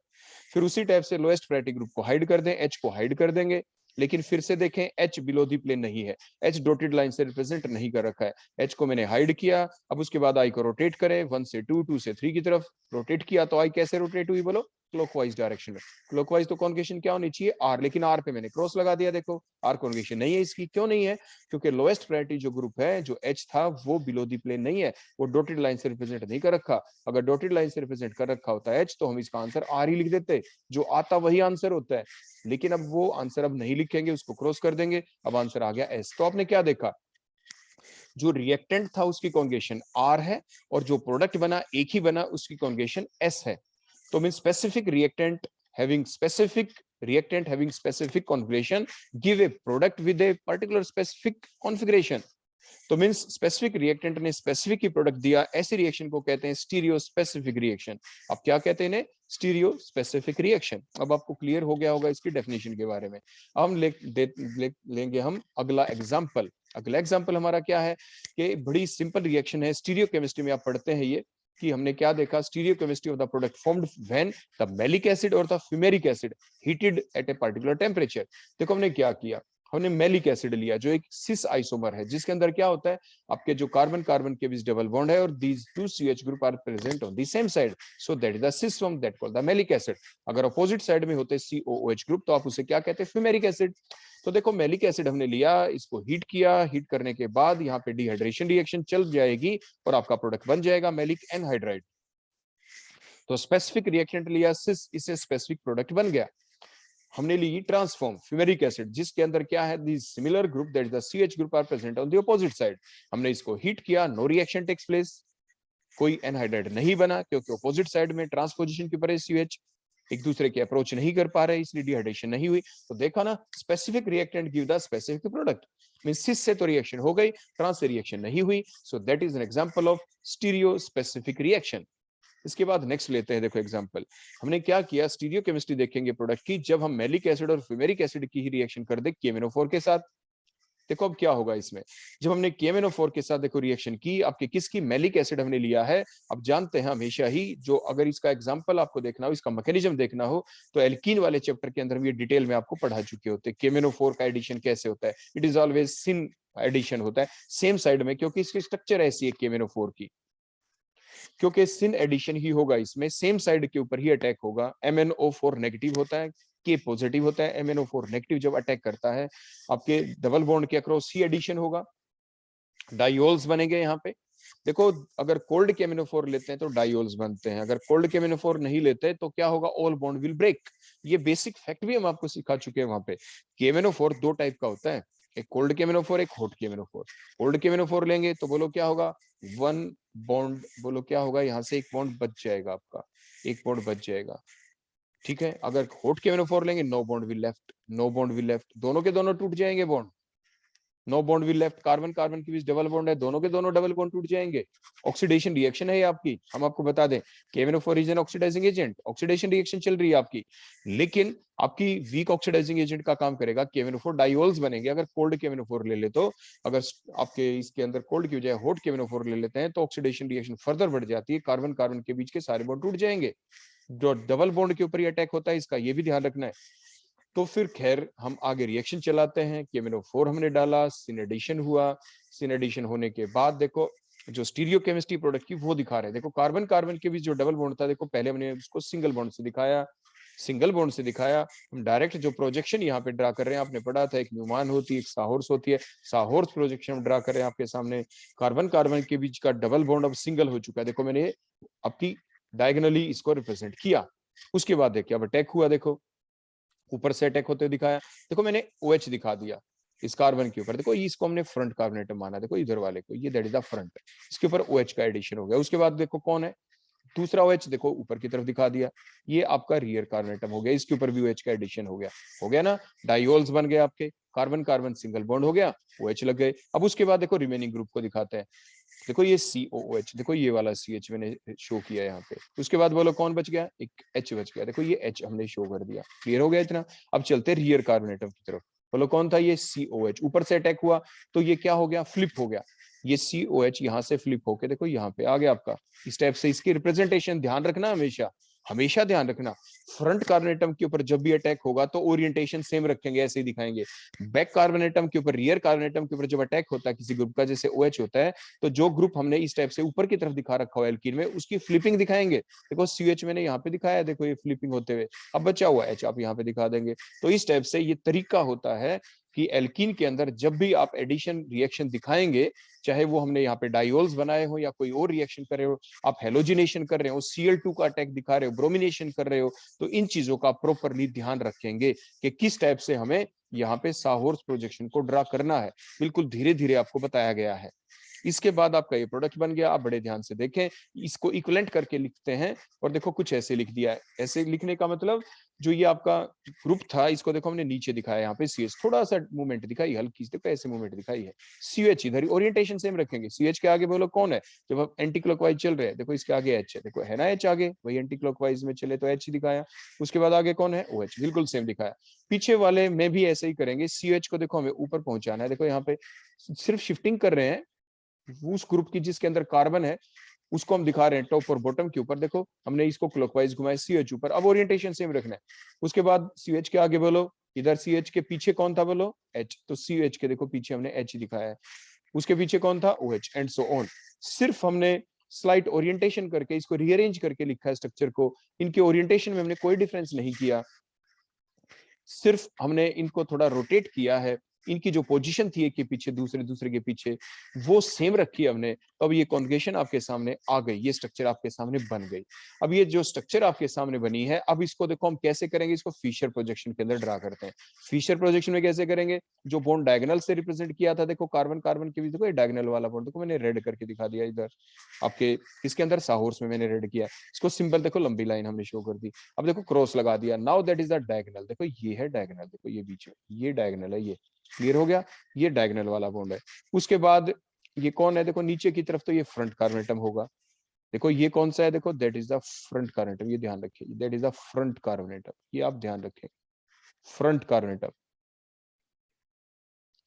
फिर उसी टाइप से लोएस्ट प्रायोरिटी ग्रुप को हाइड कर दें, H को हाइड कर देंगे, लेकिन फिर से देखें H बिलो दी प्लेन नहीं है, H डॉटेड लाइन से रिप्रेजेंट नहीं कर रखा है। H को मैंने हाइड किया, अब उसके बाद I को रोटेट करें 1 से 2, 2 से 3 की तरफ रोटेट किया, तो I कैसे रोटेट हुई बोलो, क्लॉकवाइज डायरेक्शन में। क्लॉकवाइज तो कॉन्जुगेशन क्या होनी चाहिए, आर, लेकिन आर पे मैंने क्रॉस लगा दिया, देखो आर कॉन्जुगेशन नहीं है इसकी। क्यों नहीं है, क्योंकि लोएस्ट प्रायोरिटी जो ग्रुप है जो एच था वो बिलो दी प्लेन नहीं है, वो डॉटेड लाइन से रिप्रेजेंट नहीं कर रखा। अगर डॉटेड लाइन से रिप्रेजेंट कर रखा होता है एच तो हम इसका आंसर आर ही लिख देते, जो आता वही आंसर होता है, लेकिन अब वो आंसर अब नहीं लिखेंगे, उसको क्रॉस कर देंगे, अब आंसर आ गया एस। तो आपने क्या देखा, जो रिएक्टेंट था उसकी कॉन्जुगेशन आर है, और जो प्रोडक्ट बना एक ही बना उसकी कॉन्जुगेशन एस है। तो mean specific reactant having specific reactant having specific configuration give a product with a particular specific configuration। तो मीन्स स्पेसिफिक रिएक्टेंट ने स्पेसिफिक ही प्रोडक्ट दिया, ऐसे रिएक्शन को कहते हैं स्टीरियो स्पेसिफिक रिएक्शन। अब क्या कहते हैं इन्हें, स्टीरियो स्पेसिफिक रिएक्शन। अब आपको क्लियर हो गया होगा इसकी डेफिनेशन के बारे में। अब हम लेंगे हम अगला एग्जांपल। अगला एग्जांपल हमारा क्या है कि बड़ी सिंपल रिएक्शन है, स्टीरियो केमिस्ट्री में आप पढ़ते हैं ये, कि हमने क्या देखा, stereochemistry of the product formed when the maleic acid और the fumaric acid heated at a particular temperature. देखो हमने क्या किया, हमने मैलिक एसिड लिया जो एक सिस आइसोमर है, जिसके अंदर क्या होता है, आपके जो कार्बन कार्बन के बीच डबल बॉन्ड है और these two CH group are present on the same side, so that is the cis form that called the maleic acid. अगर अपोजिट साइड में होते COOH ग्रुप तो आप उसे क्या कहते हैं, फ्यूमेरिक एसिड। तो देखो मैलिक एसिड हमने लिया, इसको हीट किया, हीट करने के बाद यहाँ पे डिहाइड्रेशन रिएक्शन चल जाएगी और आपका प्रोडक्ट बन जाएगा मैलिक एनहाइड्राइड। तो स्पेसिफिक रिएक्टेंट लिया सिस, इससे स्पेसिफिक प्रोडक्ट बन गया। हमने ली ट्रांसफॉर्म फ्यूमेरिक एसिड, जिसके अंदर क्या है, the similar group that is the CH group are present on the opposite side. हमने इसको हीट किया, नो रिएक्शन टेक्स प्लेस, कोई एनहाइड्राइड नहीं बना, क्योंकि अपोजिट साइड में ट्रांसपोजिशन के ऊपर CH एक दूसरे के अप्रोच नहीं कर पा रहे, इसलिए डिहाइड्रेशन नहीं हुई। तो देखा ना, specific reactant give the specific product. Mean cis से तो रिएक्शन हो गई, ट्रांस से रिएक्शन नहीं हुई, सो that is an example of stereo specific reaction. इसके बाद नेक्स्ट लेते हैं, देखो एग्जांपल हमने क्या किया, स्टीरियो केमिस्ट्री देखेंगे प्रोडक्ट की, जब हम मैलिक एसिड और फ्यूमेरिक एसिड की ही रिएक्शन कर दे KMnO4 के साथ। देखो अब क्या होगा इसमें, जब हमने KMnO4 के साथ देखो रिएक्शन की, आपके किसकी, मैलिक एसिड हमने लिया है। अब जानते हैं हमेशा ही, जो अगर इसका एग्जांपल आपको देखना हो, इसका मैकेनिज्म देखना हो, तो एल्कीन वाले चैप्टर के अंदर भी डिटेल में आपको पढ़ा चुके होते हैं KMnO4 का एडिशन कैसे होता है। It is always syn addition होता है सेम साइड में, क्योंकि इसकी स्ट्रक्चर ऐसी है KMnO4 की, क्योंकि सिन एडिशन ही होगा इसमें, सेम साइड के ऊपर ही अटैक होगा। MnO4 नेगेटिव होता है, K पॉजिटिव होता है। MnO4 नेगेटिव जब अटैक करता है, आपके डबल बॉन्ड के अक्रॉस ही एडिशन होगा, डाइओल्स बनेंगे यहाँ पे। देखो अगर कोल्ड KMnO4 लेते हैं तो डाइओल्स बनते हैं, अगर कोल्ड KMnO4 नहीं लेते तो क्या होगा, ऑल बॉन्ड विल ब्रेक। ये बेसिक फैक्ट भी हम आपको सिखा चुके हैं वहां पे। KMnO4 दो टाइप का होता है, एक कोल्ड KMnO4, एक हॉट KMnO4। कोल्ड KMnO4 लेंगे तो बोलो क्या होगा, वन बॉन्ड, बोलो क्या होगा, यहाँ से एक बॉन्ड बच जाएगा आपका, एक बॉन्ड बच जाएगा, ठीक है। अगर हॉट KMnO4 लेंगे, no bond will left, no bond will left, दोनों के दोनों टूट जाएंगे bond, no bond will left, carbon carbon के बीच डबल बॉन्ड है, दोनों के दोनों डबल बॉन्ड टूट जाएंगे। ऑक्सीडेशन रिएक्शन है ये आपकी, हम आपको बता दें KMnO4 is an oxidising agent, oxidation reaction चल रही है आपकी, लेकिन आपकी वीक ऑक्सीडाइजिंग एजेंट का काम करेगा, KMnO4 डाइओल्स बनेंगे अगर कोल्ड KMnO4 ले ले तो। अगर आपके इसके अंदर कोल्ड की बजाय हॉट KMnO4 ले लेते हैं तो ऑक्सीडेशन रिएक्शन फर्दर बढ़ जाती है, कार्बन कार्बन के बीच के सारे बॉन्ड टूट जाएंगे, जो डबल बॉन्ड के ऊपर ही अटैक होता है इसका, ये भी ध्यान रखना है। तो फिर खैर हम आगे रिएक्शन चलाते हैं, KMnO4 हमने डाला, सिन एडिशन हुआ, सिन एडिशन होने के बाद देखो जो स्टीरियो केमिस्ट्री प्रोडक्ट की वो दिखा रहे हैं। देखो कार्बन कार्बन के बीच जो डबल बॉन्ड था, देखो पहले हमने उसको सिंगल बॉन्ड से दिखाया, सिंगल बॉन्ड से दिखाया। हम डायरेक्ट जो प्रोजेक्शन यहाँ पे ड्रा कर रहे हैं, आपने पढ़ा था एक न्यूमान होती है, एक साहॉर्स होती है। साहॉर्स प्रोजेक्शन ड्रा कर रहे हैं आपके सामने, कार्बन कार्बन के बीच का डबल बॉन्ड अब सिंगल हो चुका है। देखो मैंने आपकी डायगोनली इसको रिप्रेजेंट किया। उसके बाद देखिए अब अटैक हुआ, देखो ऊपर से अटैक होते दिखाया। देखो मैंने OH दिखा दिया इस कार्बन के ऊपर, देखो इसको हमने फ्रंट कार्बन एटम माना, देखो इधर वाले को, ये दैट इज द फ्रंट, इसके ऊपर OH का एडिशन हो गया। उसके बाद देखो कौन है दूसरा OH, देखो ऊपर की तरफ दिखा दिया, ये आपका रियर कार्बन एटम हो गया, इसके ऊपर भी OH का एडिशन हो गया ना, डाइओल्स बन गए आपके, कार्बन कार्बन सिंगल बॉन्ड हो गया, OH लग गए। अब उसके बाद देखो रिमेनिंग ग्रुप को दिखाते हैं, देखो ये COOH, देखो ये वाला CH मैंने शो किया यहाँ पे। उसके बाद बोलो कौन बच गया, एक H बच गया, देखो ये H हमने शो कर दिया। क्लियर हो गया इतना। अब चलते रियर कार्बन एटम की तरफ, बोलो कौन था, ये COH, ऊपर से अटैक हुआ तो ये क्या हो गया, फ्लिप हो गया। ये COH यहाँ से फ्लिप होके देखो यहाँ पे आ गया आपका। इस टाइप से इसकी रिप्रेजेंटेशन ध्यान रखना, हमेशा हमेशा ध्यान रखना। फ्रंट कार्बन एटम के ऊपर जब भी अटैक होगा तो ओरिएंटेशन सेम रखेंगे, ऐसे ही दिखाएंगे। बैक कार्बन एटम के ऊपर, रियर कार्बन एटम के ऊपर जब अटैक होता है किसी ग्रुप का, जैसे OH होता है, तो जो ग्रुप हमने इस टाइप से ऊपर की तरफ दिखा रखा है एल्कीन में, उसकी फ्लिपिंग दिखाएंगे। देखो CH मैंने यहाँ पे दिखाया, देखो ये फ्लिपिंग होते हुए। अब बचा हुआ H आप यहाँ पे दिखा देंगे। तो इस टाइप से ये तरीका होता है कि एल्कीन के अंदर जब भी आप एडिशन रिएक्शन दिखाएंगे, चाहे वो हमने यहाँ पे डाइओल्स बनाए हो या कोई और रिएक्शन कर रहे हो, आप हेलोजिनेशन कर रहे हो, Cl2 का अटैक दिखा रहे हो, ब्रोमिनेशन कर रहे हो, तो इन चीजों का प्रॉपरली ध्यान रखेंगे कि किस टाइप से हमें यहाँ पे साहॉर्स प्रोजेक्शन को ड्रा करना है। बिल्कुल धीरे धीरे आपको बताया गया है। इसके बाद आपका ये प्रोडक्ट बन गया। आप बड़े ध्यान से देखें, इसको इक्विवेलेंट करके लिखते हैं, और देखो कुछ ऐसे लिख दिया है। ऐसे लिखने का मतलब, जो ये आपका ग्रुप था, इसको देखो हमने नीचे दिखाया, यहाँ पे CH थोड़ा सा मूवमेंट दिखाई, हल्की सी, देखो ऐसे मूवमेंट दिखाई है। CH इधर, ओरिएंटेशन सेम रखेंगे। CH के आगे बोलो कौन है, जब आप एंटी क्लॉकवाइज चल रहे हैं, देखो इसके आगे H है, देखो है ना H आगे, वही एंटी क्लॉकवाइज में चले तो H दिखाया। उसके बाद आगे कौन है, OH, बिल्कुल सेम दिखाया। पीछे वाले में भी ऐसे ही करेंगे। CH को देखो हमें ऊपर पहुंचाना है, देखो यहाँ पे सिर्फ शिफ्टिंग कर रहे हैं, उस ग्रुप की जिसके अंदर कार्बन है उसको हम दिखा रहे हैं टॉप और बॉटम के ऊपर। देखो हमने इसको क्लॉकवाइज घुमाया, CH ऊपर। अब ओरिएंटेशन सेम रखना है। उसके बाद CH के आगे बोलो, इधर CH के पीछे कौन था, बोलो H, तो CH के देखो पीछे हमने H दिखाया है। उसके पीछे कौन था, OH, एंड सो ऑन। सिर्फ हमने स्लाइट ओरिएंटेशन करके इसको रीअरेंज करके लिखा है स्ट्रक्चर को। इनके ओरिएंटेशन में हमने कोई डिफरेंस नहीं किया, सिर्फ हमने इनको थोड़ा रोटेट किया है। इनकी जो पोजीशन थी एक के पीछे दूसरे, दूसरे के पीछे, वो सेम रखी है हमने। तो अब ये कॉन्जुगेशन आपके सामने आ गई, ये स्ट्रक्चर आपके सामने बन गई। अब ये जो स्ट्रक्चर आपके सामने बनी है, अब इसको देखो हम कैसे करेंगे, इसको फिशर प्रोजेक्शन के अंदर ड्रा करते हैं। फिशर प्रोजेक्शन में कैसे करेंगे, जो बॉन्ड डायगोनल से रिप्रेजेंट किया था, देखो कार्बन कार्बन के बीच, देखो ये डायगोनल वाला बॉन्ड, देखो मैंने रेड करके दिखा दिया इधर आपके इसके अंदर, साहॉर्स में मैंने रेड किया। इसको सिंपल देखो लंबी लाइन हमने शो कर दी। अब देखो क्रॉस लगा दिया, now that is the diagonal, देखो ये है डायगोनल, देखो ये बीच में ये डायगोनल है, ये क्लियर हो गया, ये डायगोनल वाला बॉन्ड है। उसके बाद ये कौन है, देखो नीचे की तरफ तो ये फ्रंट कार्बन एटम होगा। देखो ये कौन सा है, देखो that is the front carbon atom, ये ध्यान रखिए, that is the front carbon atom, ये आप ध्यान रखें, फ्रंट कार्बन एटम।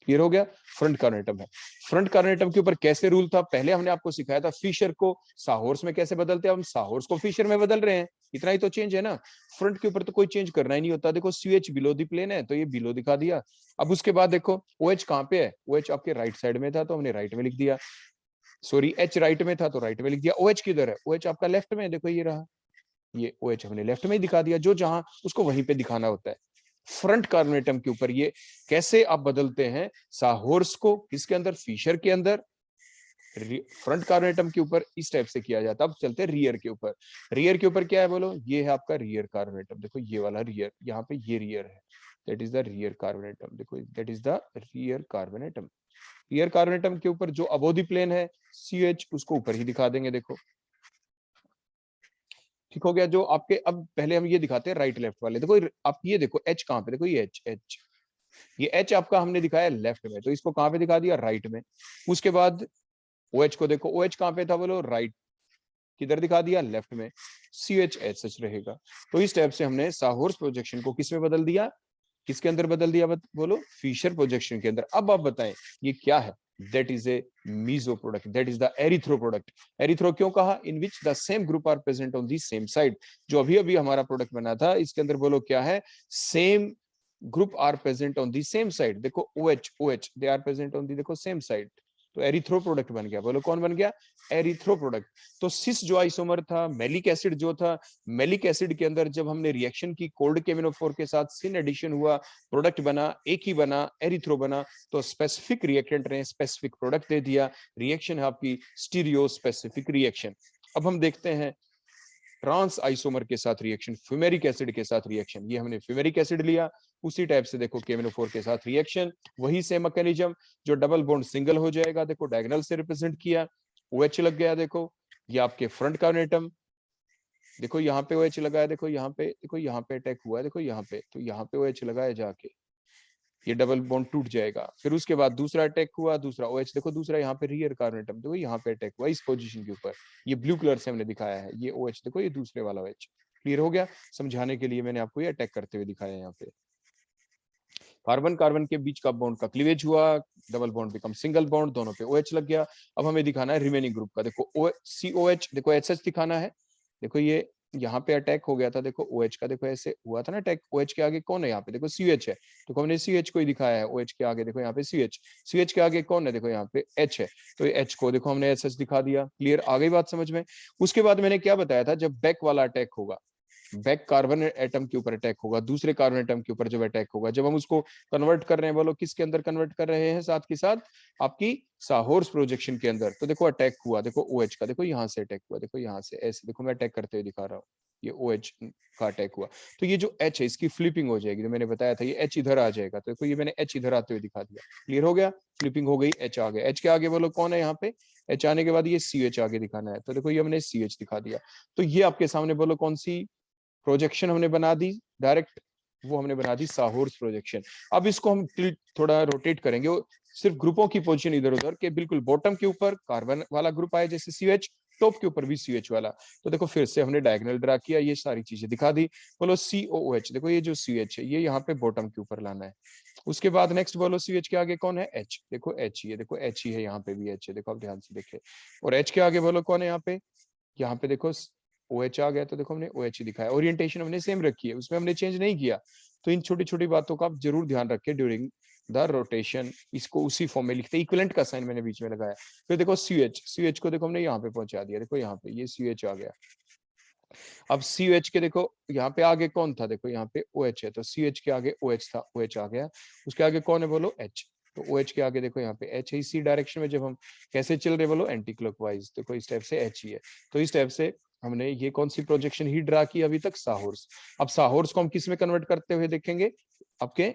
क्लियर हो गया, फ्रंट कार्बन एटम है। फ्रंट कार्बन एटम के ऊपर कैसे रूल था, पहले हमने आपको सिखाया था फिशर को साहॉर्स में कैसे बदलते हैं, हम साहॉर्स को फिशर में बदल रहे हैं, इतना ही तो चेंज है ना। फ्रंट के ऊपर तो कोई चेंज करना ही नहीं होता। देखो CH बिलो दी प्लेन है तो ये बिलो दिखा दिया। अब उसके बाद देखो OH कहाँ पे है, OH आपके राइट साइड में था तो हमने राइट में लिख दिया, सॉरी H राइट में था तो राइट में लिख दिया। OH किधर है, OH आपका लेफ्ट में है, देखो ये रहा, ये OH हमने लेफ्ट में ही दिखा दिया, जो जहां उसको वहीं पे दिखाना होता है। फ्रंट कार्बन एटम के ऊपर ये कैसे आप बदलते हैं, साहॉर्स को किसके अंदर, फिशर के अंदर, फ्रंट कार्बन एटम के ऊपर इस टाइप से किया जाता है। अब चलते हैं रियर के ऊपर। रियर के ऊपर क्या है, बोलो ये है आपका रियर कार्बन एटम, देखो ये वाला रियर, यहाँ पे ये रियर है, that is the rear carbon atom, देखो that is the rear carbon atom. Rear carbon atom के ऊपर जो अबोधी प्लेन है CH, उसको ऊपर ही दिखा देंगे, देखो ठीक हो गया। जो आपके, अब पहले हम ये दिखाते हैं राइट लेफ्ट वाले, देखो आप ये देखो H कहाँ पे, देखो ये H, ये H आपका हमने दिखाया लेफ्ट में, तो इसको कहाँ पे दिखा दिया, राइट में। उसके बाद OH को देखो, OH कहाँ पे था, बोलो राइट, किधर दिखा दिया, लेफ्ट में। CH सच रहेगा। तो इस टाइप से हमने साहॉर्स प्रोजेक्शन को किस में बदल दिया, किसके अंदर बदल दिया, बोलो फिशर प्रोजेक्शन के अंदर। अब आप बताएं ये क्या है, that is a meso product, that is the erythro product। erythro क्यों कहा, in which the same group are present on the same side। जो अभी अभी हमारा प्रोडक्ट बना था इसके अंदर बोलो क्या है, same group are present on the same side। देखो OH, OH they are present on the, देखो same side, तो एरिथ्रो प्रोडक्ट बन गया। बोलो कौन बन गया? Erythro product. तो सिस जो आइसोमर था, मैलिक एसिड जो था, मैलिक एसिड के अंदर जब हमने रिएक्शन की कोल्ड केमिनोफोर के साथ सिन एडिशन हुआ, प्रोडक्ट बना, एक ही बना, एरिथ्रो बना, तो स्पेसिफिक रिएक्टेंट ने स्पेसिफिक प्रोडक्ट दे दिया। रिएक्शन है आपकी स्टीरियो स्पेसिफिक रिएक्शन। अब हम देखते हैं ट्रांस आइसोमर के साथ रिएक्शन, फ्यूमेरिक एसिड के साथ रिएक्शन। ये हमने फ्यूमेरिक एसिड लिया, उसी टाइप से देखो केमिनोफोर के साथ रिएक्शन, वही सेम मैकेनिज्म। जो डबल बॉन्ड सिंगल हो जाएगा, देखो डायगोनल से रिप्रेजेंट किया, OH लग गया। देखो ये आपके फ्रंट कार्बोनेटम, देखो यहाँ पे OH लगा है, देखो यहाँ पे, देखो यहाँ पे अटैक हुआ है, देखो यहाँ पे, तो यहाँ पे OH लगा है जाके, ये डबल बॉन्ड टूट जाएगा। फिर उसके बाद दूसरा अटैक हुआ, दूसरा OH, देखो दूसरा यहाँ पे रियर कार्बोनेटम, देखो यहाँ पे अटैक हुआ इस पोजीशन के ऊपर, ये ब्लू कलर से हमने दिखाया है, ये OH, देखो ये दूसरे वाला OH। क्लियर हो गया? समझाने के लिए मैंने आपको ये अटैक करते हुए दिखाया है। यहाँ पे कार्बन कार्बन के बीच का बॉन्ड का क्लीवेज हुआ, double bond become single bond, दोनों पे OH लग गया। अब हमें दिखाना है रिमेनिंग ग्रुप का, देखो COH, देखो HH दिखाना है। देखो ये यहाँ पे अटैक हो गया था, देखो OH का, देखो ऐसे हुआ था ना अटैक, OH के आगे कौन है? यहाँ पे देखो CH है, तो हमने CH को ही दिखाया है। OH के आगे देखो यहाँ पे CH के आगे कौन है? देखो यहाँ पे H है, तो ये H को देखो हमने SH दिखा दिया। क्लियर? आ गई बात समझ में? उसके बाद मैंने क्या बताया था, जब बैक वाला अटैक होगा, बैक कार्बन एटम के ऊपर अटैक होगा, दूसरे कार्बन एटम के ऊपर जब अटैक होगा, जब हम उसको कन्वर्ट कर रहे हैं, बोलो किसके अंदर कन्वर्ट कर रहे हैं? साथ के साथ आपकी साहोर्स प्रोजेक्शन के अंदर। तो देखो अटैक हुआ, देखो OH का, देखो यहाँ से अटैक हुआ, देखो यहाँ से ऐसे, देखो मैं अटैक करते हुए दिखा रहा हूँ, ये OH का अटैक हुआ। तो ये जो H है इसकी फ्लिपिंग हो जाएगी, तो मैंने बताया था ये H इधर आ जाएगा, तो देखो ये मैंने H इधर आते हुए दिखा दिया। क्लियर हो गया? फ्लिपिंग हो गई, H आ गया। H के आगे बोलो कौन है? यहाँ पे H आने के बाद ये CH आगे दिखाना है, तो देखो ये हमने CH दिखा दिया। तो ये आपके सामने बोलो कौन सी प्रोजेक्शन हमने बना दी डायरेक्ट? वो हमने बना दी साहोर्स प्रोजेक्शन। अब इसको हम थोड़ा रोटेट करेंगे, सिर्फ ग्रुपों की पोजीशन इधर उधर के, बिल्कुल बॉटम के ऊपर कार्बन वाला ग्रुप आया जैसे CH, टॉप के ऊपर भी CH वाला। तो देखो फिर से हमने डायगोनल ड्रा किया, ये सारी चीजें दिखा दी। बोलो COOH, देखो ये जो CH है ये यहाँ पे बॉटम के ऊपर लाना है। उसके बाद नेक्स्ट बोलो CH के आगे कौन है? H, देखो H ही है, देखो H ही है, यहाँ पे भी H है, देखो आप ध्यान से देखे। और H के आगे बोलो कौन है? यहाँ पे देखो OH आ गया, तो देखो हमने OH ही दिखाया। ओरिएंटेशन हमने सेम रखी है, उसमें हमने चेंज नहीं किया। तो इन छोटी छोटी बातों का आप जरूर ध्यान रखें ड्यूरिंग द रोटेशन। इसको उसी फॉर्म में लिखते हैं, इक्विवेलेंट का साइन मैंने बीच में लगाया। फिर देखो CH को देखो हमने यहाँ पे पहुंचा दिया, देखो यहाँ पे ये CH आ गया। अब CH के देखो यहाँ पे आगे कौन था? देखो यहाँ पे OH है, तो CH के आगे OH था, OH आ गया। उसके आगे कौन है? बोलो H, तो OH के आगे देखो यहाँ पे H है। इसी डायरेक्शन में जब हम कैसे चल रहे, बोलो एंटी क्लॉकवाइज, देखो इस टाइप से H ही है। तो इस टाइप से हमने ये कौन सी प्रोजेक्शन ही ड्रा की अभी तक? साहोर्स। अब साहोर्स को हम किस में कन्वर्ट करते हुए देखेंगे? आपके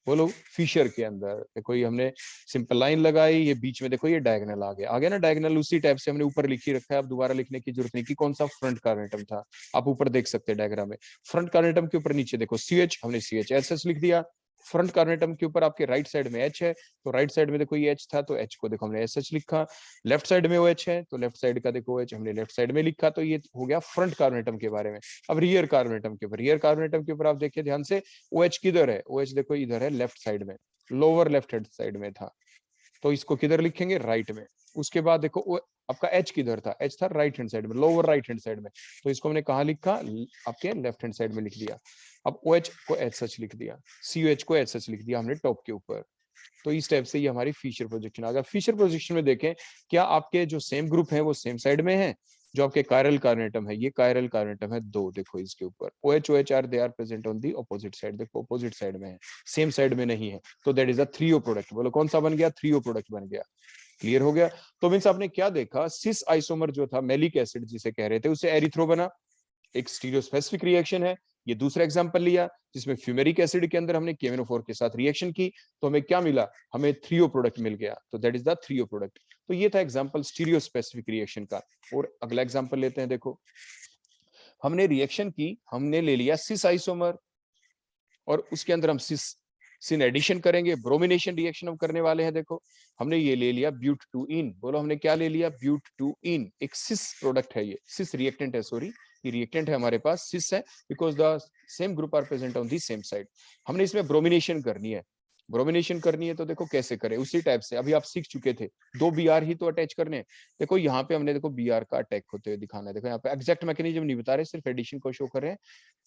बोलो फिशर के अंदर। देखो ये हमने सिंपल लाइन लगाई, ये बीच में देखो ये डायगोनल आ गया ना डायगोनल। उसी टाइप से हमने ऊपर लिखी रखा है, अब दोबारा लिखने की जरूरत नहीं कि कौन सा फ्रंट कार्बोनेटम था। आप ऊपर देख सकते हैं डायग्राम में, फ्रंट कार्बोनेटम के ऊपर नीचे देखो CH, हमने CHSS लिख दिया। फ्रंट कार्बोनेटम के ऊपर आपके राइट साइड में H है, तो राइट साइड में देखो ये H था, तो H को देखो हमने SH लिखा। लेफ्ट साइड में OH है, तो लेफ्ट साइड का देखो OH हमने लेफ्ट साइड में लिखा। तो ये हो गया फ्रंट कार्बोनेटम के बारे में। अब रियर कार्बोनेटम के ऊपर, रियर कार्बोनेटम के ऊपर आप देखिए ध्यान से, OH किधर है? OH देखो इधर है, लेफ्ट साइड में, लोअर लेफ्ट हैंड साइड में था, तो इसको किधर लिखेंगे? राइट में। उसके बाद देखो आपका H किधर था? H था राइट हैंड साइड में, लोअर राइट हैंड साइड में, तो इसको हमने कहा लिखा? आपके लेफ्ट हैंड साइड में लिख दिया। अब OH को SH लिख दिया, COH को SH लिख दिया हमने टॉप के ऊपर। तो इस टाइप से ये हमारी फिशर प्रोजेक्शन आ गया। फिशर प्रोजेक्शन में देखें, क्या आपके जो सेम ग्रुप है वो सेम साइड में है? जो आपके कायरल कार्बोनेटम है, ये कायरल कार्बोनेटम है दो, देखो इसके ऊपर OH are they are present on the opposite side, देखो ऑपोजिट साइड में है, सेम साइड में नहीं है। तो that is a 3O product. बोलो कौन सा बन गया? 3O प्रोडक्ट बन गया। क्लियर हो गया? तो मींस आपने क्या देखा, सिस आइसोमर जो था मैलिक एसिड जिसे कह रहे थे, उसे एरिथ्रो बना, एक स्टीरियोस्पेसिफिक रिएक्शन है। ये दूसरा एग्जांपल लिया जिसमें फ्यूमेरिक एसिड के अंदर हमने KMnO4 के साथ रिएक्शन की, तो हमें क्या मिला? हमें 3O प्रोडक्ट मिल गया, तो that is the 3O product. तो ये था एग्जांपल स्टीरियोस्पेसिफिक रिएक्शन का। और अगला एग्जांपल लेते हैं। देखो हमने रिएक्शन की, हमने ले लिया सिस आइसोमर, और उसके अंदर हम सिन एडिशन करेंगे, ब्रोमिनेशन रिएक्शन हम करने वाले हैं। देखो हमने ये ले लिया ब्यूट-2-इन, बोलो हमने क्या ले लिया? ब्यूट-2-इन, एक सिस प्रोडक्ट है, ये सिस रिएक्टेंट है, सॉरी ये रिएक्टेंट है हमारे पास, सिस है, because the same group are present on the same side. हमने इसमें ब्रोमिनेशन करनी है, ब्रोमिनेशन करनी है, तो देखो कैसे करें, उसी टाइप से अभी आप सीख चुके थे, 2 Br ही तो अटैच करने हैं। देखो यहाँ पे हमने देखो Br का अटैक होते हुए दिखाना है। देखो यहाँ पे एग्जैक्ट मैकेनिज्म नहीं बता रहे, सिर्फ एडिशन को शो कर रहे हैं।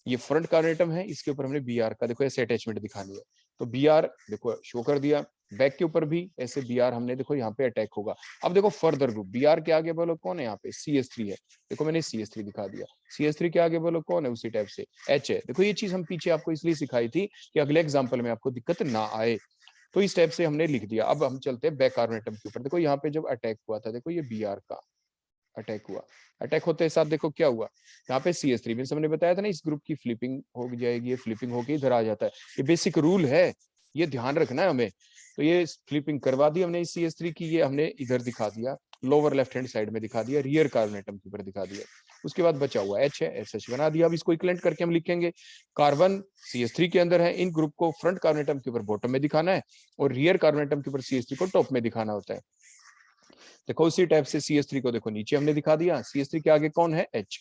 ये फ्रंट कार्बोनेटम है, इसके ऊपर हमने Br का देखो ऐसे अटैचमेंट दिखानी है। तो Br देखो शो कर दिया, बैक के ऊपर भी ऐसे Br हमने देखो यहाँ पे अटैक होगा। अब देखो फर्दर ग्रुप Br के आगे बोलो कौन है यहाँ पे, CH3 है। देखो मैंने CH3 दिखा दिया। CH3 के आगे बोलो कौन है उसी टाइप से, H है। देखो ये चीज हम पीछे आपको इसलिए सिखाई थी कि अगले एग्जाम्पल में आपको दिक्कत ना आए, तो इस टाइप से हमने लिख दिया। अब हम चलते हैं बैक कार्बन एटम के ऊपर। देखो यहाँ पे जब अटैक हुआ था, देखो ये Br का अटैक हुआ, अटैक होते के साथ देखो क्या हुआ, यहाँ पे CH3 मींस हमने बताया था ना इस ग्रुप की फ्लिपिंग हो जाएगी, ये फ्लिपिंग होके इधर आ जाता है। ये बेसिक रूल है, ये ध्यान रखना है हमें। तो ये फ्लिपिंग करवा दी हमने इस CH3 की, ये हमने इधर दिखा दिया, लोअर लेफ्ट हैंड साइड में दिखा दिया, रियर कार्बन एटम के ऊपर दिखा दिया। उसके बाद बचा हुआ H है, SH बना दिया। अब इसको इक्विवेलेंट करके हम लिखेंगे, कार्बन CH3 के अंदर है, इन ग्रुप को फ्रंट कार्बन एटम के ऊपर बॉटम में दिखाना है और रियर कार्बन एटम के ऊपर CH3 को टॉप में दिखाना होता है। देखो उसी टाइप से CH3 को देखो नीचे हमने दिखा दिया, CH3 के आगे कौन है, H।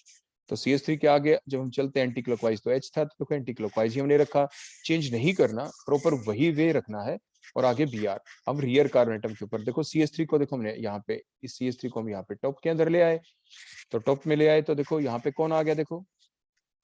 तो CH3 के आगे जब हम चलते हैं एंटी क्लॉकवाइज तो H था, तो देखो एंटी क्लॉकवाइज ही हमने रखा, चेंज नहीं करना, प्रॉपर वही वे रखना है। और आगे Br। अब रियर कार्बन एटम के ऊपर देखो CH3 को देखो हमने यहाँ पे, इस CH3 को हम यहाँ पे टॉप के अंदर ले आए, तो टॉप में ले आए तो देखो यहाँ पे कौन आ गया, देखो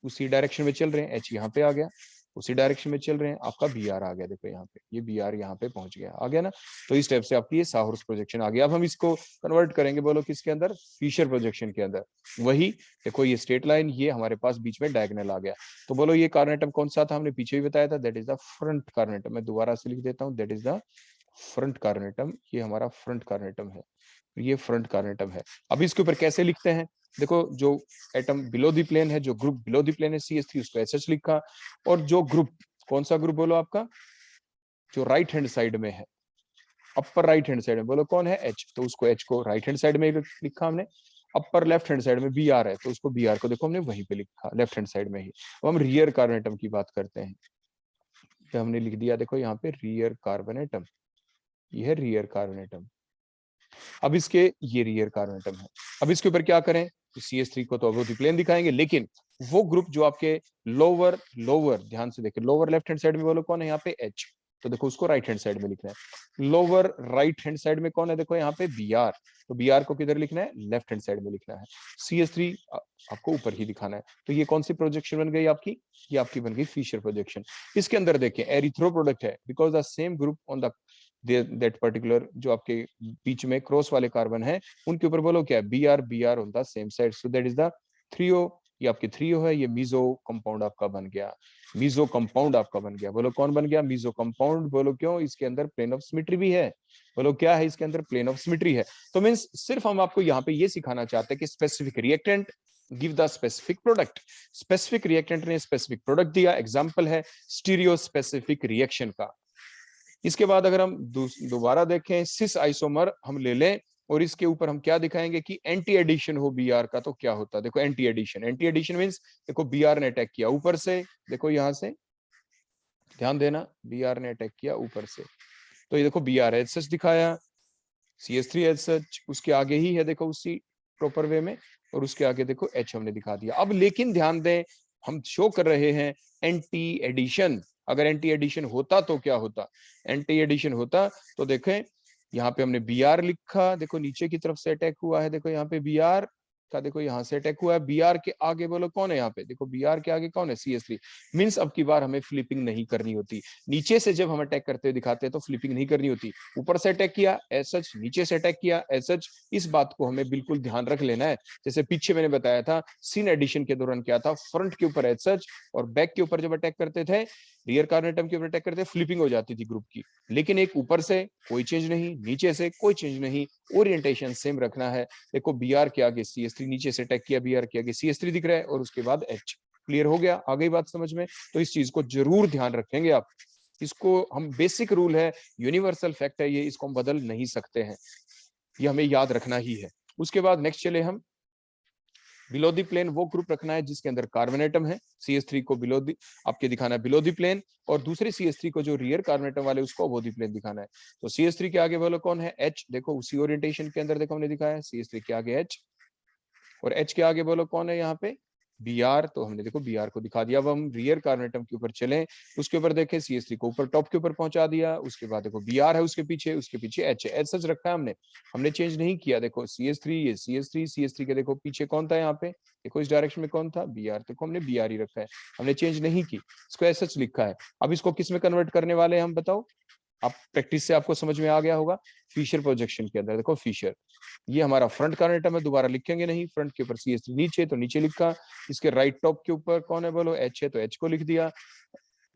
उसी डायरेक्शन में चल रहे हैं, H यहाँ पे आ गया, उसी डायरेक्शन में चल रहे हैं, आपका Br आ गया। देखो यहाँ पे ये Br यहाँ पे पहुंच गया, आ गया ना। तो इस टाइप से आपकी ये साहॉर्स प्रोजेक्शन आ गया। अब हम इसको कन्वर्ट करेंगे, बोलो किसके अंदर, फिशर प्रोजेक्शन के अंदर। वही देखो ये स्ट्रेट लाइन, ये हमारे पास बीच में डायगोनल आ गया। तो बोलो ये कार्बन एटम कौन सा था, हमने पीछे भी बताया था, that is the front carbon atom. मैं दोबारा से लिख देता हूँ, that is the front carbon atom. ये हमारा फ्रंट कार्बन एटम है, ये फ्रंट कार्बन एटम है। अब इसके ऊपर कैसे लिखते हैं, देखो जो एटम बिलो द प्लेन है, जो ग्रुप बिलो द प्लेन है CH3, उसको SH लिखा। और जो ग्रुप, कौन सा ग्रुप बोलो आपका, जो राइट हैंड साइड में है, अपर राइट हैंड साइड में बोलो कौन है, H। तो उसको H को राइट हैंड साइड में लिखा हमने। अपर लेफ्ट हैंड साइड में Br है, तो उसको Br को देखो हमने वहीं पे लिखा, लेफ्ट हैंड साइड में ही। अब हम रियर कार्बन एटम की बात करते हैं, तो हमने लिख दिया देखो यहाँ पे रियर कार्बन एटम, ये है रियर कार्बन एटम। अब इसके ये रियर कार्बन एटम है। अब इसके ऊपर क्या करें, तो CH3 को तो अवरोधी प्लेन दिखाएंगे, लेकिन वो ग्रुप जो आपके लोअर लोअर ध्यान से देखिए, लोअर लेफ्ट हैंड साइड में बोलो कौन है यहाँ पे, H। तो देखो उसको राइट हैंड साइड में लिखना है। लोअर राइट हैंड साइड में कौन है, देखो यहाँ पे Br। तो Br को किधर लिखना है, लेफ्ट हैंड साइड में लिखना है। CH3 आपको ऊपर ही दिखाना है। तो ये कौन सी प्रोजेक्शन बन गई आपकी, ये आपकी बन गई फिशर प्रोजेक्शन। इसके अंदर देखें एरिथ्रो प्रोडक्ट है, because the same group on the that particular, जो आपके बीच में क्रॉस वाले कार्बन है, उनके ऊपर बोलो क्या है, Br on the same side, so that is the 3O। ये आपकी 3O है, ये मीजो कंपाउंड आपका बन गया, मीजो कंपाउंड आपका बन गया। बोलो कौन बन गया, मीजो कंपाउंड। बोलो क्यों, इसके अंदर प्लेन ऑफ सिमेट्री भी है। बोलो क्या है, इसके अंदर प्लेन ऑफ सिमेट्री है। तो मींस सिर्फ हम आपको यहाँ पे ये सिखाना चाहते हैं कि specific reactant give the specific product. Specific reactant ने स्पेसिफिक प्रोडक्ट दिया, एग्जांपल है स्टीरियो स्पेसिफिक रिएक्शन का। इसके बाद अगर हम दोबारा देखें, सिस आइसोमर हम ले लें और इसके ऊपर हम क्या दिखाएंगे कि एंटी एडिशन हो Br का, तो क्या होता है, देखो anti addition. Anti addition means देखो Br ने अटैक किया ऊपर से, देखो यहां से ध्यान देना, Br ने अटैक किया ऊपर से, तो ये देखो Br एच सच दिखाया, CH3 एच सच, उसके आगे ही है देखो उसी प्रॉपर वे में, और उसके आगे देखो H हमने दिखा दिया। अब लेकिन ध्यान दें, हम शो कर रहे हैं एंटी एडिशन। अगर एंटी एडिशन होता तो क्या होता, एंटी एडिशन होता तो देखें यहाँ पे हमने Br लिखा, देखो नीचे की तरफ से अटैक हुआ है, देखो यहाँ पे Br का, देखो यहाँ से अटैक हुआ है। Br के आगे बोलो कौन है यहाँ पे, देखो Br के आगे कौन है, CH3। मींस अब की बार हमें फ्लिपिंग नहीं करनी होती। नीचे से जब हम अटैक करते हुए दिखाते हैं तो फ्लिपिंग नहीं करनी होती। ऊपर से अटैक किया एज सच, नीचे से अटैक किया एज सच, इस बात को हमें बिल्कुल ध्यान रख लेना है। जैसे पीछे मैंने बताया था सीन एडिशन के दौरान क्या था, फ्रंट के ऊपर एज सच और बैक के ऊपर जब अटैक करते थे, रियर कार्बन एटम के ऊपर अटैक करते, फ्लिपिंग हो जाती थी ग्रुप की। लेकिन एक ऊपर से कोई चेंज नहीं, नीचे से कोई चेंज नहीं, ओरिएंटेशन सेम रखना है। देखो Br के आगे CH3, नीचे से अटैक किया Br के आगे CH3 दिख रहा है और उसके बाद H। क्लियर हो गया, आ गई बात समझ में। तो इस चीज को जरूर ध्यान रखेंगे आप, इसको हम बेसिक रूल है, यूनिवर्सल फैक्ट है ये, इसको हम बदल नहीं सकते हैं, ये हमें याद रखना ही है। उसके बाद नेक्स्ट चले हम, बिलो दी प्लेन वो ग्रुप रखना है जिसके अंदर कार्बन एटम है, CH3 को बिलो दी आपके दिखाना है बिलो दी प्लेन, और दूसरे CH3 को जो रियर कार्बन एटम वाले उसको अबोव दी प्लेन दिखाना है। तो CH3 के आगे बोलो कौन है, H। देखो उसी ओरिएंटेशन के अंदर देखो हमने दिखाया है, CH3 के आगे H, और H के आगे बोलो कौन है यहाँ पे, Br। तो हमने देखो Br को दिखा दिया। अब हम रियर कार्बन एटम के ऊपर चलें, उसके ऊपर देखें CH3 को ऊपर टॉप के ऊपर पहुंचा दिया, उसके बाद देखो Br है उसके पीछे H है, H सच रखा है हमने, हमने चेंज नहीं किया। देखो CH3, ये CH3 के देखो पीछे कौन था यहाँ पे, देखो इस डायरेक्शन में कौन था, Br। देखो हमने Br ही रखा है, हमने चेंज नहीं की, इसको एज सच लिखा है। अब इसको किस में कन्वर्ट करने वाले हैं हम बताओ, आप प्रैक्टिस से आपको समझ में आ गया होगा। फिशर प्रोजेक्शन के अंदर देखो फिशर, ये हमारा फ्रंट कार्नेटम है, दोबारा लिखेंगे नहीं, फ्रंट के ऊपर CH3 नीचे तो नीचे लिखा, इसके राइट टॉप के ऊपर कौन है बोलो, H है तो H को लिख दिया,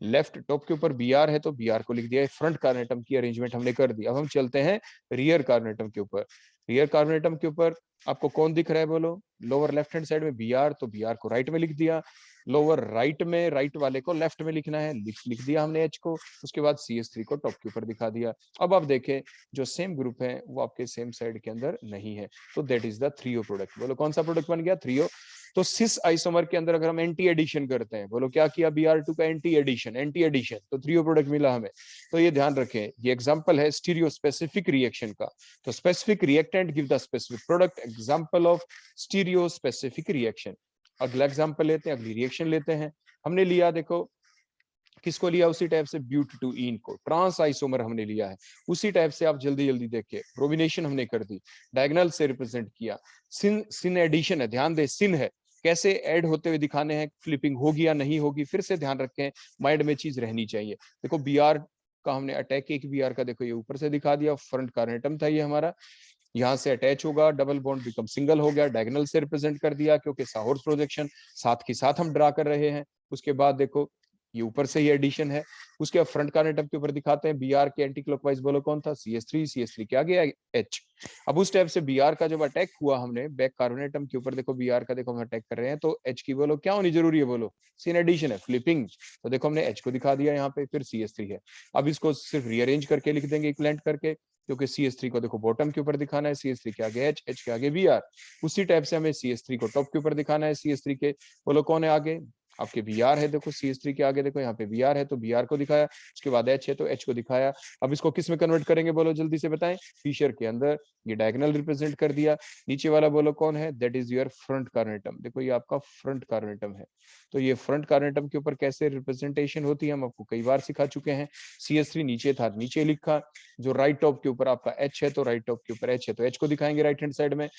लेफ्ट टॉप के ऊपर Br है तो Br को लिख दिया। फ्रंट कार्नेटम की अरेंजमेंट हमने कर दी। अब हम चलते हैं रियर कार्नेटम के ऊपर। रियर कार्नेटम के ऊपर आपको कौन दिख रहा है बोलो, लोअर लेफ्ट हैंड साइड में Br, तो Br को राइट में लिख दिया, लोअर राइट में राइट वाले को लेफ्ट में लिखना है, लिख दिया हमने H को, उसके बाद CH3 को टॉप के ऊपर दिखा दिया। अब आप देखें जो सेम ग्रुप है वो आपके सेम साइड के अंदर नहीं है, तो that is the 3O product. बोलो कौन सा प्रोडक्ट बन गया, 3O। तो सिस आइसोमर के अंदर अगर हम एंटी एडिशन करते हैं, बोलो क्या किया, Br2 का एंटी एडिशन, तो 3O प्रोडक्ट मिला हमें। तो ये ध्यान रखें, ये एग्जांपल है स्टीरियो स्पेसिफिक रिएक्शन का। तो specific reactant give the specific product, example of stereo specific reaction. अगला एग्जांपल लेते हैं, अगली रिएक्शन लेते हैं। हमने लिया देखो किसको लिया, उसी टाइप से ब्यूटेटुईन को, ट्रांस आइसोमर हमने लिया है। उसी टाइप से आप जल्दी जल्दी देखिए, प्रोविनेशन हमने कर दी, डायगोनल से रिप्रेजेंट किया, सिन एडिशन है, ध्यान दे सिन है, कैसे ऐड होते हुए दिखाने हैं, फ्लिपिंग होगी या नहीं होगी, फिर से ध्यान रखें, माइंड में चीज रहनी चाहिए। देखो Br का हमने अटैक, एक Br का देखो ये ऊपर से दिखा दिया, फ्रंट कार्नेटम था ये हमारा, यहाँ से अटैच होगा, डबल बॉन्ड बिकम सिंगल हो गया, डायगोनल से रिप्रेजेंट कर दिया क्योंकि साहौर्स प्रोजेक्शन साथ के साथ हम ड्रा कर रहे हैं। उसके बाद देखो ये ऊपर से ही एडिशन है, उसके बाद फ्रंट कार्नेटम के ऊपर दिखाते हैं, Br के एंटी क्लॉकवाइज बोलो कौन था, CH3 के आगे H। अब उस टाइप से Br का जब अटैक हुआ हमने बैक कार्बोनेटम के ऊपर, देखो Br का देखो हम अटैक कर रहे हैं, तो H की बोलो क्या होनी जरूरी है, बोलो सिन एडिशन है, फ्लिपिंग, तो देखो हमने H को दिखा दिया यहाँ पे, फिर CH3 है। अब इसको सिर्फ रीअरेंज करके लिख देंगे इक्विवेलेंट करके, क्योंकि CH3 को देखो बॉटम के ऊपर दिखाना है, CH3 के आगे H, H के आगे Br। उसी टाइप से हमें CH3 को टॉप के ऊपर दिखाना है, CH3 के बोलो कौन है आगे, आपके Br है, देखो CH3 के आगे देखो यहाँ पे Br है, तो Br को दिखाया, उसके बाद H है तो H को दिखाया। अब इसको किस में कन्वर्ट करेंगे बोलो जल्दी से बताएं, फिशर के अंदर, ये डायगोनल रिप्रेजेंट कर दिया। नीचे वाला बोलो कौन है, दैट इज योर फ्रंट कार्नेटम, देखो ये आपका फ्रंट कार्नेटम है। तो ये फ्रंट कार्नेटम के ऊपर कैसे रिप्रेजेंटेशन होती है हम आपको कई बार सिखा चुके हैं। CH3 नीचे था, नीचे लिखा, जो राइट टॉप के ऊपर आपका H है तो राइट टॉप के ऊपर H है तो H को दिखाएंगे राइट हैंड साइड में,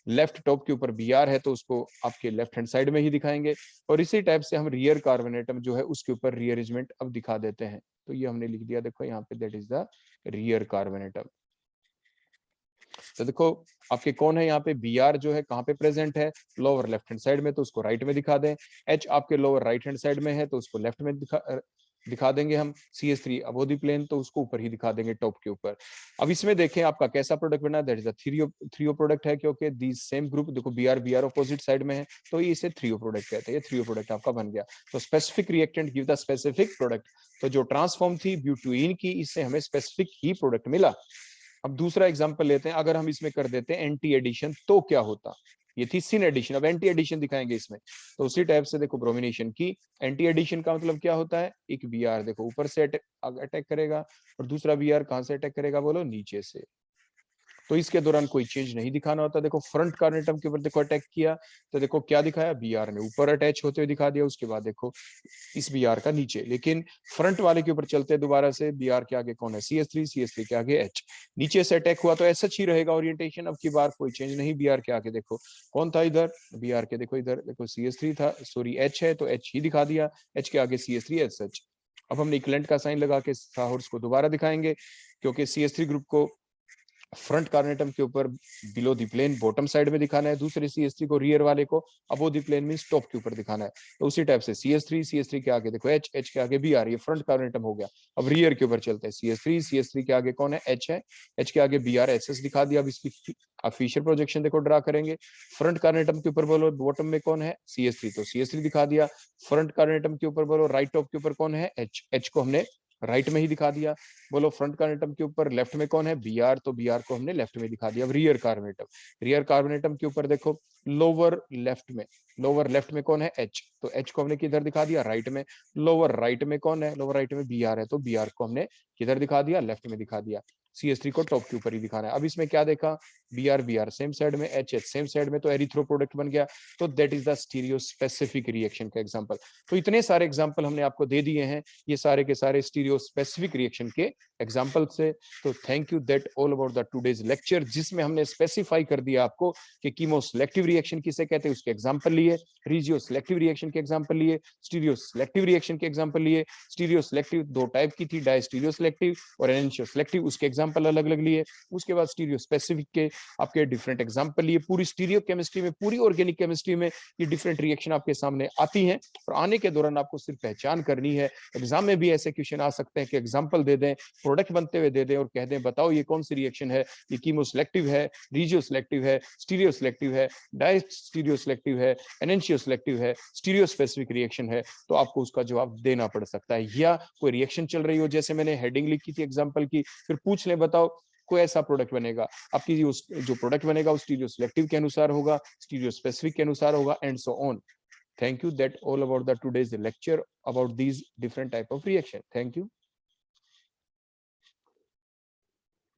लेफ्ट टॉप के ऊपर Br है तो उसको आपके लेफ्ट हैंड साइड में ही दिखाएंगे। और इसी टाइप से हम रियर कार्बोनेटम जो है उसके ऊपर रीअरेंजमेंट अब दिखा देते हैं। तो ये हमने लिख दिया देखो यहाँ पे, दैट इज द रियर कार्बोनेटम। तो देखो आपके कौन है यहाँ पे, Br जो है कहाँ पे प्रेजेंट है, लोअर लेफ्ट हैंड साइड में, तो उसको राइट में दिखा दें। H आपके लोअर राइट हैंड साइड में है तो उसको लेफ्ट में दिखा देंगे हम। CH3 अबोव द प्लेन तो उसको ऊपर ही दिखा देंगे टॉप के ऊपर। अब इसमें देखें आपका कैसा प्रोडक्ट बना, that is the 3O product है, क्योंकि दी सेम ग्रुप देखो Br अपोजिट साइड में है तो ये इसे 3O प्रोडक्ट कहते हैं, ये 3O प्रोडक्ट आपका बन गया। तो specific reactant give the specific product, तो जो ट्रांसफॉर्म थी ब्यूटेन की, इससे हमें स्पेसिफिक ही प्रोडक्ट मिला। अब दूसरा एग्जांपल लेते हैं, अगर हम इसमें कर देते हैं एंटी एडिशन तो क्या होता, ये थी सिन एडिशन, अब एंटी एडिशन दिखाएंगे इसमें। तो उसी टाइप से देखो ब्रोमिनेशन की एंटी एडिशन का मतलब क्या होता है, एक Br देखो ऊपर से अटैक करेगा और दूसरा Br कहां से अटैक करेगा बोलो, नीचे से। तो इसके दौरान कोई चेंज नहीं दिखाना होता। देखो फ्रंट कार्नेटम के ऊपर देखो अटैक किया तो देखो क्या दिखाया, Br ने ऊपर अटैच होते हुए दिखा दिया, उसके बाद देखो इस Br का नीचे। लेकिन फ्रंट वाले के ऊपर चलते दोबारा से, Br के आगे कौन है, CH3 के आगे H, नीचे से अटैक हुआ तो ऐसा ही रहेगा ओरिएंटेशन, अब की बार कोई चेंज नहीं। Br के आगे देखो कौन था, इधर Br के देखो इधर देखो CH3 था, सॉरी H है तो H ही दिखा दिया, H के आगे CH3SH। अब हमने इक्विवेलेंट का साइन लगा के साहौर्स को दोबारा दिखाएंगे, क्योंकि CH3 ग्रुप को फ्रंट कार्नेटम के ऊपर below the plane bottom side में दिखाना है, दूसरे CH3 को रियर वाले को above the plane means top के ऊपर दिखाना है। तो उसी टाइप से CH3 के आगे देखो H, H के आगे Br, ये फ्रंट कार्नेटम हो गया। अब रियर के ऊपर चलते हैं, CH3 के आगे कौन है, H है, H के आगे Br, SS दिखा दिया। अब इसकी आप फिशर प्रोजेक्शन देखो ड्रा करेंगे, फ्रंट कार्नेटम के ऊपर बोलो बॉटम में कौन है, CH3, तो CH3 दिखा दिया। फ्रंट कार्नेटम के ऊपर बोलो राइट टॉप के ऊपर कौन है, H, H को हमने राइट में ही दिखा दिया। बोलो फ्रंट कार्बोनेटम के ऊपर लेफ्ट में कौन है, Br, तो Br को हमने लेफ्ट में दिखा दिया। अब रियर कार्बोनेटम के ऊपर देखो लोअर लेफ्ट में कौन है, H, तो H को हमने किधर दिखा दिया, राइट में। लोअर राइट में कौन है, लोअर राइट में Br है तो Br को हमने किधर दिखा दिया, लेफ्ट में दिखा दिया। CH3 को टॉप के ऊपर ही दिखाना है। अब इसमें क्या देखा, Br सेम साइड में, HH सेम साइड में, तो एरिथ्रो प्रोडक्ट बन गया। तो that is the stereo specific reaction का एग्जांपल। तो इतने सारे एग्जांपल हमने आपको दे दिए हैं, ये सारे के सारे स्टीरियो स्पेसिफिक रिएक्शन के एग्जांपल से। तो thank you, that all about the today's lecture, जिसमें हमने स्पेसिफाई कर दिया आपको कि कीमो सिलेक्टिव रिएक्शन किसे कहते हैं, उसके एग्जांपल लिए, रीजियो सिलेक्टिव रिएक्शन के एग्जांपल लिए, स्टीरियो सिलेक्टिव रिएक्शन के एग्जांपल लिए। स्टीरियो सिलेक्टिव दो टाइप की थी, डाई स्टीरियो सिलेक्टिव और एनेंशियो सिलेक्टिव, उसके एग्जांपल अलग अलग लिए। उसके बाद स्टीरियो स्पेसिफिक के आपके डिफरेंट एग्जांपल लिए। पूरी स्टीरियो केमिस्ट्री में, पूरी ऑर्गेनिक केमिस्ट्री में ये डिफरेंट रिएक्शन आपके सामने आती हैं, और आने के दौरान आपको सिर्फ पहचान करनी है। एग्जाम में भी ऐसे क्वेश्चन आ सकते हैं कि एग्जांपल दे दें, प्रोडक्ट बनते हुए दे दें और कह दें बताओ ये कौन सी रिएक्शन है, ये कीमो सिलेक्टिव है, रीजियो सिलेक्टिव है, स्टीरियो सिलेक्टिव है, डाई स्टीरियो सिलेक्टिव है, एनेंशियो सिलेक्टिव है, स्टीरियो स्पेसिफिक रिएक्शन है। तो आपको उसका जवाब देना पड़ सकता है। या कोई रिएक्शन चल रही हो, जैसे मैंने हेडिंग लिखी थी एग्जांपल की, फिर पूछ ले बताओ कोई ऐसा प्रोडक्ट बनेगा, आपकी जो प्रोडक्ट बनेगा वो स्टीरियो सिलेक्टिव के अनुसार होगा, स्टीरियो स्पेसिफिक के अनुसार होगा, and so on. Thank you. That all about the today's lecture about these different type of reaction. Thank you.